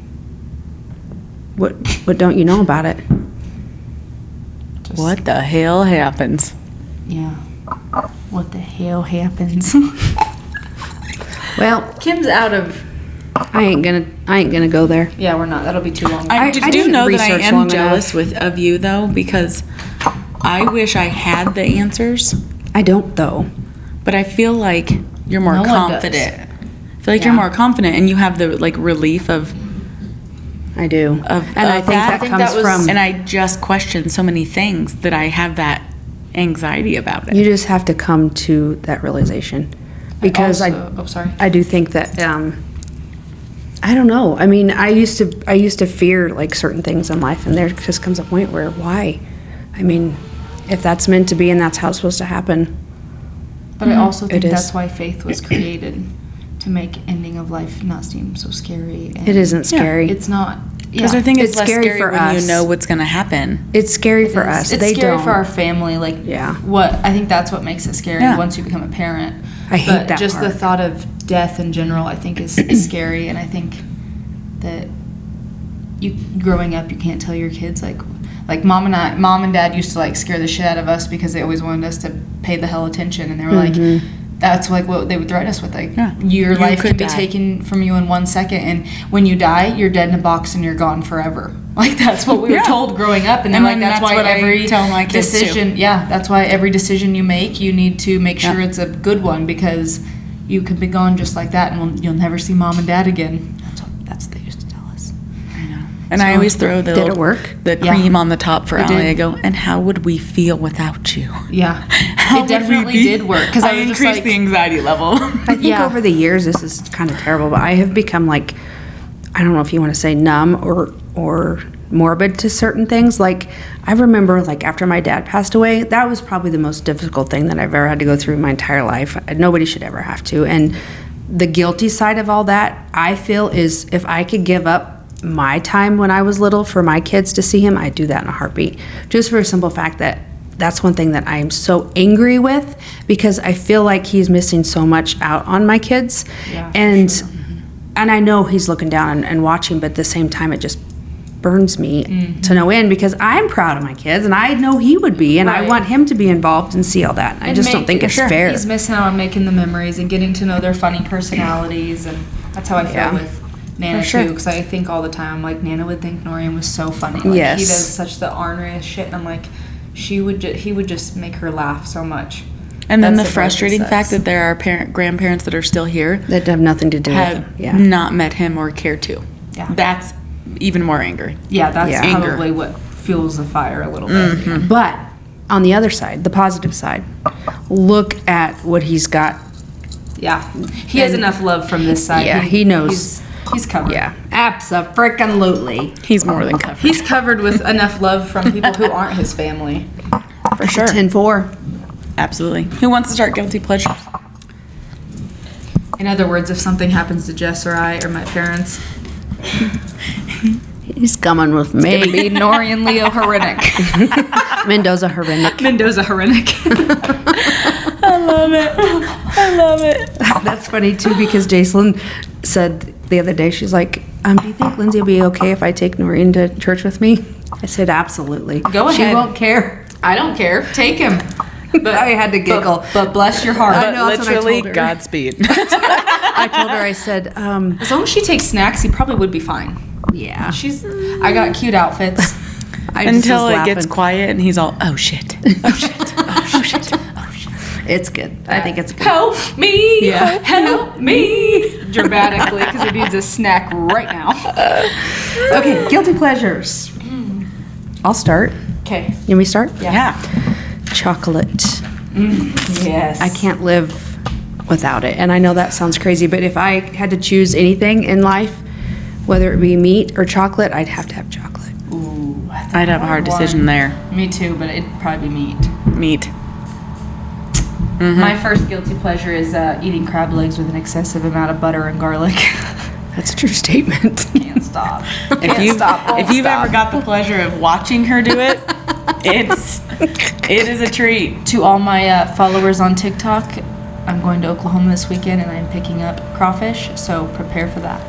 What don't you know about it?
Just,
What the hell happens?
Yeah. What the hell happens?
Well,
Kim's out of.
I ain't gonna go there.
Yeah, we're not. That'll be too long.
I
I
do
didn't
know that I
research
am
long
jealous of you though, because I wish I had the answers,
I don't though.
but I feel like you're more
No one
confident. I feel like you're
Yeah.
more confident, and you have the like relief of.
I do.
Of
And I
of
think that
I think
comes
that was-
from
And I just question so many things that I have that anxiety about it.
you just have to come to that realization. Because
oh, sorry.
I do think that I don't know. I mean, I used to fear like certain things in life, and there just comes a point where why? I mean, if that's meant to be and that's how it's supposed to happen.
But I also think
It is.
that's why faith was created, to make ending of life not seem so scary. And
It isn't scary.
It's not.
Because
Yeah.
I think it's
It's
less
scary
scary
for
when
us.
you know what's going to happen.
It's scary for us.
It's
They
scary
don't.
for our family. Like,
Yeah.
what I think that's what makes it scary
Yeah.
once you become a parent.
I hate
But
that
just
part.
the thought of death in general, I think, is scary. And I think that you growing up, you can't tell your kids like mom and dad used to like scare the shit out of us because they always wanted us to pay the hell attention, and they were like. That's like what they would threaten us with, like
Yeah.
your
You
life
could
could be
die.
taken from you in 1 second, and when you die, you're dead in a box and you're gone forever. Like that's what we were
Yeah.
told growing up, and they're
And
like
then
that's
that's
why
what I
every
tell my kids, too.
decision, yeah, that's why every decision you make, you need to make sure
Yeah.
it's a good one, because you could be gone just like that, and you'll never see mom and dad again. That's what they used to tell us.
I know. And I always throw the
Did it work?
the
Yeah.
cream on the top for
It
Allie.
did.
I go, and how would we feel without you?
Yeah,
How
it
would we
definitely
be?
did work because I was just
increased
like,
the anxiety level.
I think
Yeah.
over the years, this is kind of terrible, but I have become like, I don't know if you want to say numb or morbid to certain things. Like, I remember, like, after my dad passed away, that was probably the most difficult thing that I've ever had to go through in my entire life. Nobody should ever have to. And the guilty side of all that, I feel, is if I could give up my time when I was little for my kids to see him, I'd do that in a heartbeat. Just for a simple fact that that's one thing that I am so angry with, because I feel like he's missing so much out on my kids.
Yeah, for
and
sure.
and I know he's looking down and watching, but at the same time, it just burns me to no end, because I'm proud of my kids and I know he would be, and I
Right.
want him to be involved and see all that. I
and
just don't think it's fair.
He's missing out on making the memories and getting to know their funny personalities, and that's how I feel
Yeah.
with Nana
For sure.
too. Because I think all the time, I'm like, Nana would think Norian was so funny. Like,
Yes.
he does such the orneriest shit, and I'm like, he would just make her laugh so much.
And then
That's
the
part that
frustrating
sucks.
fact that there are grandparents that are still here
That have nothing to do with
have
him. Yeah.
not met him or care to.
Yeah.
That's even more anger.
Yeah, that's
Yeah.
Anger.
probably what fuels the fire a little bit.
But on the other side, the positive side, look at what he's got.
Yeah, he has enough love from this side.
Yeah, he knows.
He's covered.
Yeah, abso-frickin-lutely.
He's more than covered.
He's covered with enough love from people who aren't his family.
for sure.
10-4.
Absolutely. Who wants to start guilty pleasures?
In other words, if something happens to Jess or I or my parents,
He's coming with
it'd
me.
be Norian Leo Horinek.
Mendoza Hervinick.
Mendoza Horinek.
I love it. I love it.
That's funny too, because Jacelyn said the other day, she's like, do you think Lindsay will be okay if I take Noreen to church with me? I said, absolutely.
Go
She
ahead.
won't care.
I don't care. Take him. But
I had to giggle.
But bless your heart.
I know, that's what I
Literally,
told her.
Godspeed.
I told her, I said,
As long as she takes snacks, he probably would be fine.
yeah.
I got cute outfits.
I just
Until
was
it gets
laughing.
quiet and he's all, oh shit. Oh shit. Oh shit. Oh shit.
It's good. I think it's good.
Help me!
Yeah.
Help me! Dramatically, because it needs a snack right now.
Okay, guilty pleasures. I'll start.
Okay.
You want me to start?
Yeah.
Chocolate.
Yes.
I can't live without it. And I know that sounds crazy, but if I had to choose anything in life, whether it be meat or chocolate, I'd have to have chocolate.
Ooh,
I'd have a hard decision there.
Me too, but it'd probably be meat.
Meat.
My first guilty pleasure is eating crab legs with an excessive amount of butter and garlic.
That's a true statement.
Can't stop.
If you've ever got the pleasure of watching her do it, it is a treat.
To all my followers on TikTok, I'm going to Oklahoma this weekend and I'm picking up crawfish, so prepare for that.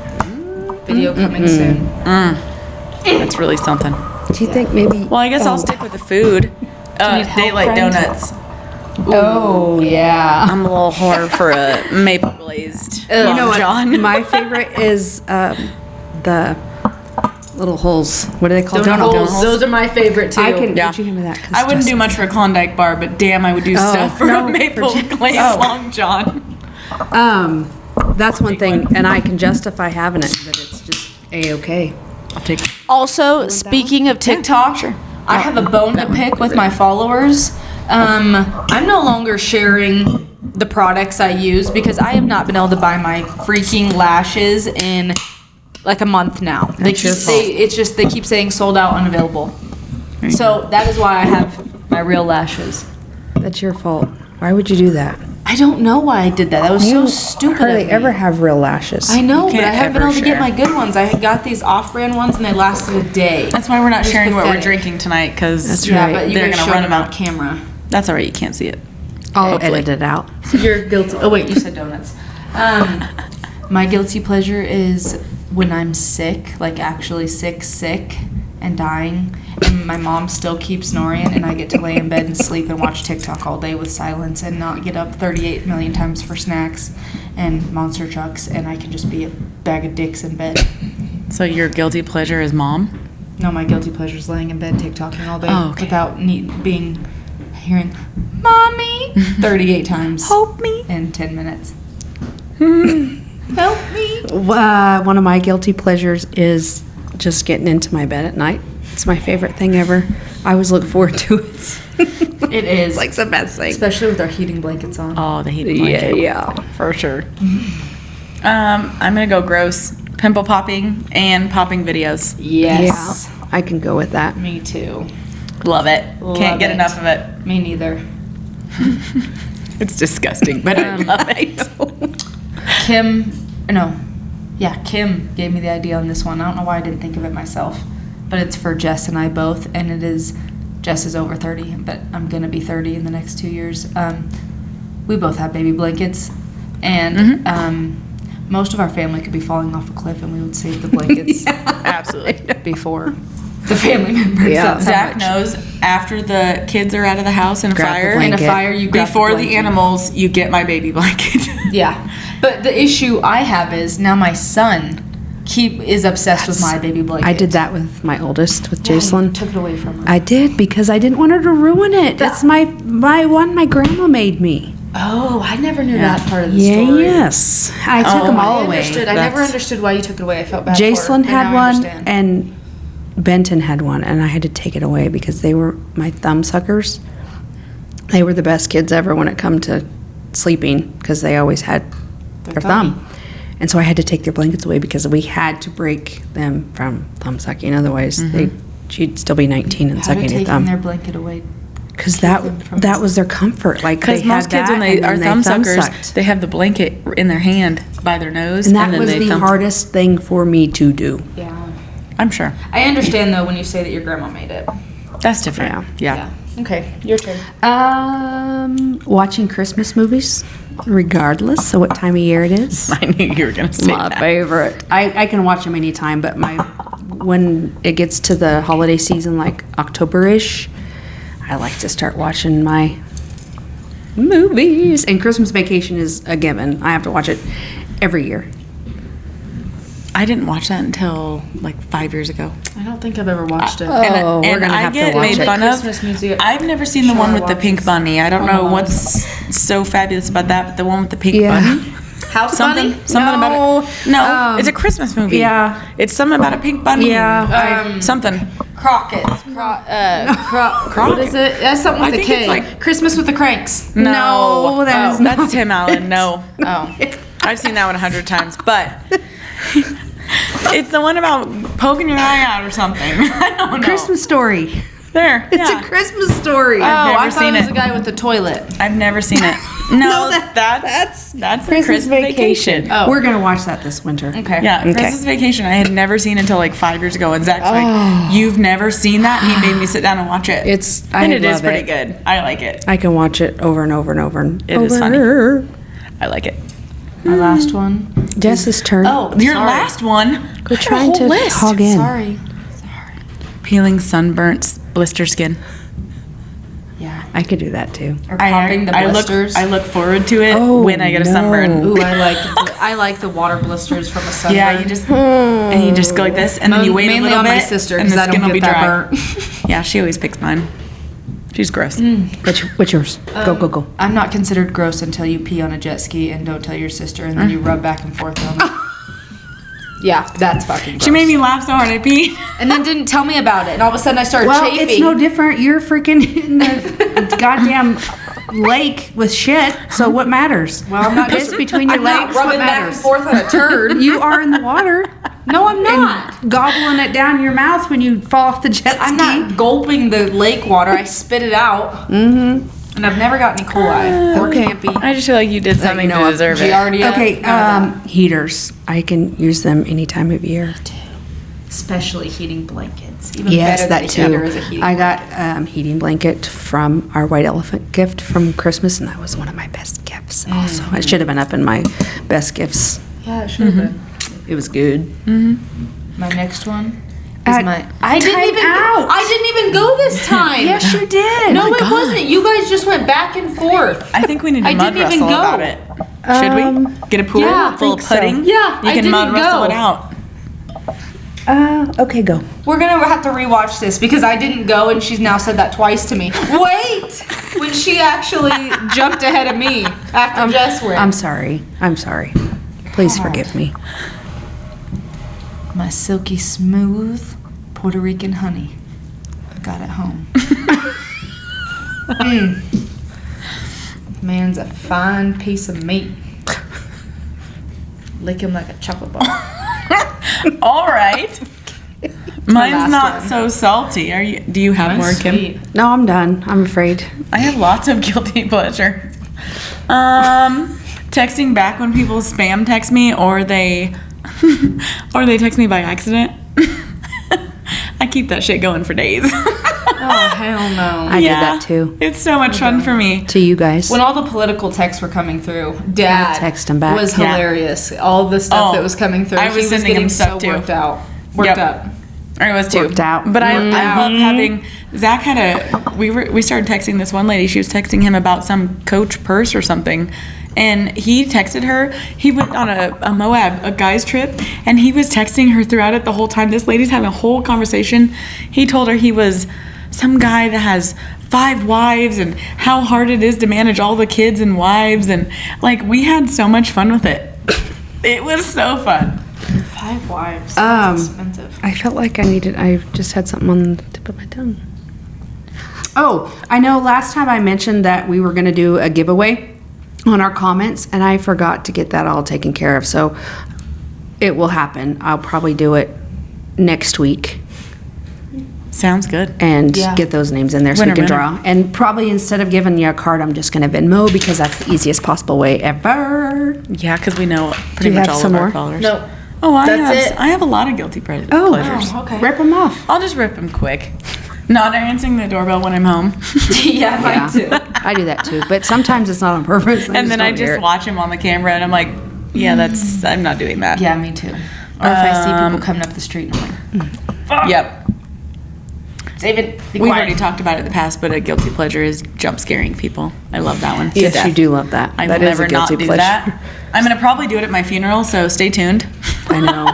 Video coming soon.
That's really something.
Do you think maybe?
Well, I guess I'll stick with the food.
need help,
Daylight
friend?
donuts.
Oh yeah.
I'm a little whore for a maple glazed.
You know what?
John.
My favorite is the little holes. What do they call
Donut holes.
holes?
Those are my favorite too.
I can.
Yeah.
Would you give me that? 'Cause
I wouldn't do
Justin-
much for a Klondike bar, but damn, I would do stuff for
no,
a maple
for-
glazed
oh.
Long John.
That's one thing, and I can justify having it, but it's just a-okay.
I'll take.
Also, speaking of TikTok, I have a bone to pick with my followers. I'm no longer sharing the products I use because I have not been able to buy my freaking lashes in like a month now.
That's your fault.
It's just they keep saying sold out, unavailable. So that is why I have my real lashes.
That's your fault. Why would you do that?
I don't know why I did that. That was so stupid.
Hardly
of me.
ever have real lashes.
I know, but I
can't
haven't been
ever
able to get
share.
my good ones. I got these off-brand ones and they lasted a day.
That's why we're not
It's
sharing what we're
pathetic.
drinking tonight because
That's
Yeah,
right.
but you
they're
guys
gonna
showed
run
them
them
on
out.
camera.
That's all right. You can't see it.
I'll
Hopefully.
edit it out.
You're guilty. Oh wait, you said donuts. My guilty pleasure is when I'm sick, like actually sick, and dying, and my mom still keeps snoring, and I get to lay in bed and sleep and watch TikTok all day with silence and not get up 38 million times for snacks and monster trucks, and I can just be a bag of dicks in bed.
So your guilty pleasure is mom?
No, my guilty pleasure is laying in bed TikToking all day
Oh, okay.
without hearing "mommy" 38 times
Help me.
in 10 minutes. Help me.
One of my guilty pleasures is just getting into my bed at night. It's my favorite thing ever. I always look forward to it.
It is.
It's like the best thing.
Especially with our heating blankets on.
Oh, the heated blanket.
Yeah.
For sure. I'm gonna go gross. Pimple popping and popping videos.
Yes.
Yeah. I can go with that.
Me too.
Love it.
Love
Can't get
it.
enough of it.
Me neither.
It's disgusting, but I love it.
Kim gave me the idea on this one. I don't know why I didn't think of it myself. But it's for Jess and I both. And it is, Jess is over 30, but I'm going to be 30 in the next 2 years. We both have baby blankets. And most of our family could be falling off a cliff and we would save the blankets
Absolutely.
before the family members.
Yeah.
That's how
Zach
much.
knows after the kids are out of the house in a
Grab the
fire.
In a
blanket.
fire, you grab
Before the
blanket.
animals, you get my baby blanket.
Yeah, but the issue I have is now my son is obsessed with my baby blanket.
I did that with my oldest, with
Yeah, you
Jacelyn.
took it away from her.
I did because I didn't want her to ruin it. That's my one my grandma made me.
Oh, I never knew that part of the
Yeah,
story.
yes. I took them all
I
away.
understood. I never understood why you took it away. I felt bad.
Jacelyn
for her.
had
Now I
one
understand.
and Benton had one, and I had to take it away because they were my thumb suckers. They were the best kids ever when it come to sleeping because they always had their thumb. And so I had to take their blankets away because we had to break them from thumb sucking. Otherwise, she'd still be 19 and
How
sucking
did
your
taking
thumb.
their blanket away?
Because
them from-
that was their comfort. Like
Because
they
most
had
kids, when
that,
they
and
are
then
thumb suckers,
sucked.
they have the blanket in their hand by their nose,
And that
then
was
they
the
thumb.
hardest thing for me to do.
Yeah.
I'm sure.
I understand though when you say that your grandma made it.
That's different. Yeah.
Okay, your turn.
Watching Christmas movies, regardless of what time of year it is.
I knew you were going to say
My
that.
favorite. I can watch them anytime, but when it gets to the holiday season, like October-ish, I like to start watching my Movies. And Christmas Vacation is a given. I have to watch it every year.
I didn't watch that until like 5 years ago.
I don't think I've ever watched it.
Oh, we're
and
gonna
I
have to
get
watch
made
it.
fun of.
Christmas music.
I've never seen the one with the pink
watches.
bunny. I don't know what's so fabulous about that, but the one with the pink bunny.
House
Something
Bunny?
about it. No, it's a Christmas movie.
yeah.
It's something about a pink bunny.
Yeah.
Something.
Crockett. What is it? That's something with
I
a
think
K.
it's like-
Christmas with the Cranks.
No, that is
that's Tim Allen. No.
Oh.
I've seen that one 100 times, but it's the one about poking your eye out or something. I don't know.
Christmas Story.
There.
It's
yeah.
a Christmas story.
Oh,
never
I thought
seen
it was
it.
the guy with the toilet.
I've never seen it. No, that's Christmas vacation.
Oh.
We're gonna watch that this winter.
Okay.
Yeah,
Okay.
Christmas Vacation. I had never seen until like 5 years ago, and Zach's like, "You've never seen that?" He made me sit down and watch it.
I
It is
love
pretty good. I like it.
I can watch it over and over and over and
It
over.
is funny. I like it.
My last one.
Jess's turn.
Oh,
Your
sorry.
last one.
We're
I had a
trying
whole
to
list.
hog in.
Sorry.
Peeling sunburnt blister skin.
Yeah.
I could do that too.
Or popping the blisters.
I look forward to it
Oh,
when I get a
no.
sunburn.
Ooh, I like the water blisters from a sunburn.
Yeah, you just and you just go like this, and then you wait a
mainly
little
on
bit,
my sister
and
because
the
I
skin
don't
will be
get that
dry.
burnt.
Yeah, she always picks mine. She's gross.
What's yours? Go.
I'm not considered gross until you pee on a jet ski and don't tell your sister, and then you rub back and forth on it. Yeah, that's fucking gross.
She made me laugh so hard I peed.
And then didn't tell me about it, and all of a sudden I started
Well,
chafing.
it's no different. You're freaking in the goddamn lake with shit. So what matters?
Well, I'm not
Piss between your
I'm not
legs. What
rubbing back and
matters?
forth on a turd.
You are in the water.
No, I'm not.
And gobbling it down your mouth when you fall off the jet ski.
I'm not gulping the lake water. I spit it out. Mm-hmm. And I've never gotten E. coli or
Okay.
campy.
I just feel like you did something
know
to
of.
deserve it.
Giardia.
Okay, heaters. I can use them any time of year.
Especially heating blankets. Even
Yes,
better
that
than a heater is a
too.
heating
I got heating blanket from our white elephant gift from Christmas, and that was one of my best gifts. Also, it should have been up in my best gifts.
Yeah, it should have been.
It was good.
My next one is
Uh,
I didn't
time
even.
out.
I didn't even go this time.
Yes, you did.
No, it wasn't. You guys just went back and forth.
I think we need to
I
mud
didn't even
wrestle
go.
about it. Should we? Get a pool
yeah, I
full of
think so.
pudding?
Yeah,
You
I
can
didn't
mud wrestle
go.
it out.
Okay, go.
We're gonna have to rewatch this because I didn't go, and she's now said that twice to me. Wait, when she actually jumped ahead of me after Jess went.
I'm sorry. Please forgive me.
My silky smooth Puerto Rican honey. I got it home. Man's a fine piece of meat. Lick him like a chocolate bar.
All right.
my
Mine's
last
not
one.
so salty. Do you have more, Kim?
Sweet.
No, I'm done. I'm afraid.
I have lots of guilty pleasures. Texting back when people spam text me or they text me by accident. I keep that shit going for days.
Oh, hell no.
I did that too.
It's so much fun for me.
To you guys.
When all the political texts were coming through, Dad
text him back.
was
Yeah.
hilarious. All the stuff
Oh,
that was coming through.
I was
he
sending
getting
him stuff
so
too.
worked out. Worked
Yep.
up.
I was too.
Worked out.
But I love having Zach we started texting this one lady. She was texting him about some Coach purse or something. And he texted her. He went on a Moab, a guy's trip, and he was texting her throughout it the whole time. This lady's having a whole conversation. He told her he was some guy that has 5 wives and how hard it is to manage all the kids and wives. And like, we had so much fun with it. It was so fun.
5 wives. That's expensive.
I felt like I just had something on the tip of my tongue. Oh, I know last time I mentioned that we were going to do a giveaway on our comments, and I forgot to get that all taken care of. So it will happen. I'll probably do it next week
Sounds good.
and
Yeah.
get those names in there so
Winner,
we can
winner.
draw. And probably instead of giving you a card, I'm just going to Venmo because that's the easiest possible way ever.
Yeah, because we know pretty
you
much
have
all
some
of our
more?
followers.
No.
Oh,
That's it.
I have a lot of guilty pleasures.
Oh,
okay.
Rip them off.
I'll just rip them quick. Not answering the doorbell when I'm home.
Yeah, mine too.
I do that too, but sometimes it's not on purpose.
And then I
don't hear
just
it.
watch him on the camera and I'm like, yeah, I'm not doing that.
Yeah, me too. Or if I see people coming up the street and I'm like,
Yep.
David, be
We've
quiet.
already talked about it in the past, but a guilty pleasure is jump scaring people. I love that one. to
Yes,
death.
you do love that.
I
That
will
is a
never not
guilty
do
pleasure.
that. I'm gonna probably do it at my funeral, so stay tuned.
I know.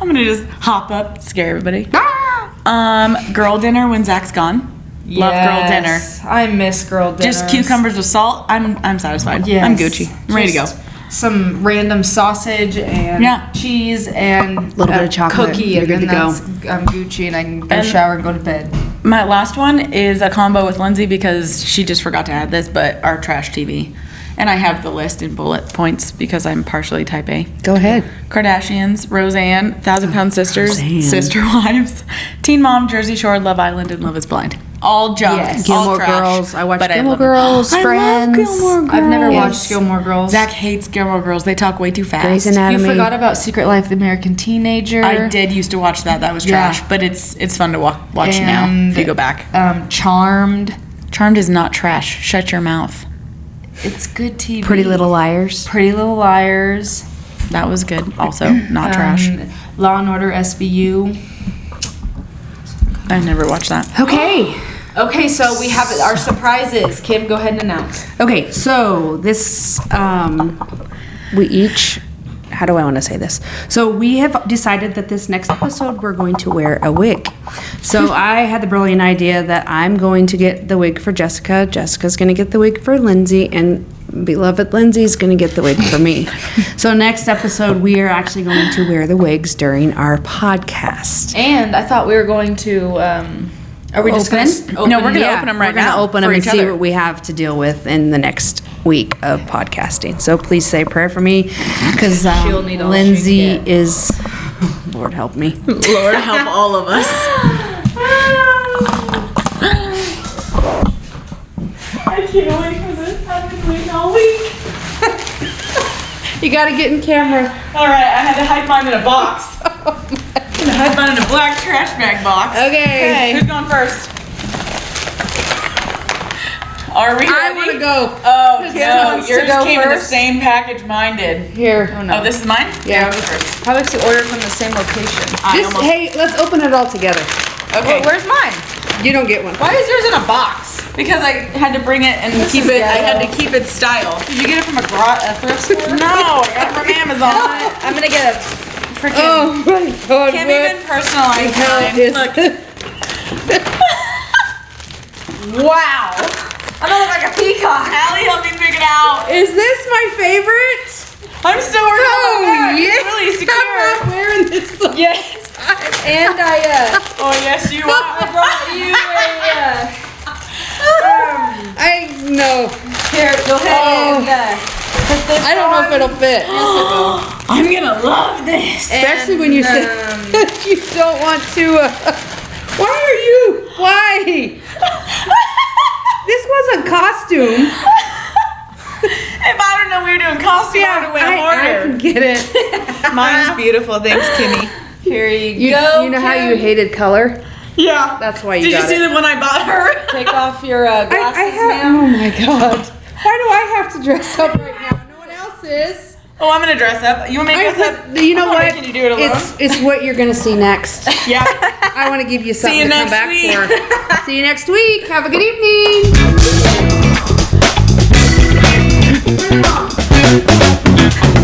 I'm gonna just hop up, scare everybody.
Ah!
Girl dinner when Zach's gone. Love girl dinner.
Yes, I miss girl dinner.
Just cucumbers with salt. I'm satisfied.
Yes.
I'm Gucci. I'm ready to go.
Just Some random sausage and
Yeah.
cheese and
Little bit of chocolate.
cookie,
You're
and
good
then
to go.
I'm Gucci, and I can go
And-
shower and go to bed.
My last one is a combo with Lindsay because she just forgot to add this, but our trash TV. And I have the list in bullet points because I'm partially type A.
Go ahead.
Kardashians, Roseanne, Thousand Pound Sisters,
Roseanne.
Sister Wives, Teen Mom, Jersey Shore, Love Island, and Love is Blind. All junk,
Yes.
all
Gilmore
trash.
Girls. I watched
but
Gilmore
love them.
Girls,
I
Friends.
love Gilmore Girls.
I've never
Yes.
watched Gilmore Girls.
Zach hates Gilmore Girls. They talk way too fast.
Grey's
You
Anatomy.
forgot about Secret Life of the American Teenager.
I did used to watch that. That was
Yeah.
trash, but it's fun to watch now
And,
if you go back.
Charmed.
Charmed is not trash. Shut your mouth.
It's good TV.
Pretty Little Liars.
Pretty Little Liars.
That was good. Also, not trash.
Law and Order SVU.
I never watched that.
Okay.
Okay, so we have our surprises. Kim, go ahead and announce.
Okay, so this, we each, how do I want to say this? So we have decided that this next episode we're going to wear a wig. So I had the brilliant idea that I'm going to get the wig for Jessica, Jessica's going to get the wig for Lindsay, and beloved Lindsay's going to get the wig for me. So next episode we are actually going to wear the wigs during our podcast.
And I thought we were going to. Are we just going to
Open?
No, we're gonna open them right
We're going
now
to open
for
them and
each
see
other.
what we have to deal with in the next week of podcasting. So please say a prayer for me, because
She'll need all she
Lindsay
can get.
is, Lord help me.
Lord help all of us. I can't wait for this. I've been waiting all week.
You got to get in camera.
All right, I had to hide mine in a box. I'm gonna hide mine in a black trash bag box.
Okay.
Who's going first? Are we ready?
I want to go.
Oh,
Who
no,
wants to
yours
go
came in the
first?
same package mine did.
Here.
Oh, this is mine?
Yeah.
I'll go first.
How about you order from the same location?
Hey, let's open it all together.
Okay.
Where's mine?
You don't get one.
Why is yours in a box?
Because I had to bring it and keep
is
it. I had
ghetto.
to keep it style.
Did you get it from a thrift store?
No, I got it from Amazon.
I'm gonna get a freaking.
Oh my God.
Can't even personalize
hell
mine.
is
Look.
Wow. I'm gonna look like a peacock.
Allie helped me pick it out.
Is this my favorite?
I'm still working on
Oh,
my bag.
yeah.
It's really
I'm
secure.
not wearing this.
Yes.
And
Oh, yes, you are.
I brought you a.
I know.
Here, go ahead and put this.
I don't know if it'll fit.
I'm gonna love this.
Especially when you say you don't want to. Why? This was a costume.
If I don't know we were doing costume, I would have went
I
harder.
can get it.
Mine's beautiful. Thanks, Kimmy.
Here you
You
go.
know how you
Kim.
hated color?
Yeah.
That's why you
Did you
got
see
it.
the one I bought her?
Take off your glasses,
Oh
ma'am.
my God. Why do I have to dress up right now? No one else is.
Oh, I'm gonna dress up. You want me to dress up?
You know
Come on,
what?
Can you do it alone?
It's what you're gonna see next.
Yeah.
I want to give you something
you
to come
next
back
week.
for. See you next week. Have a good evening.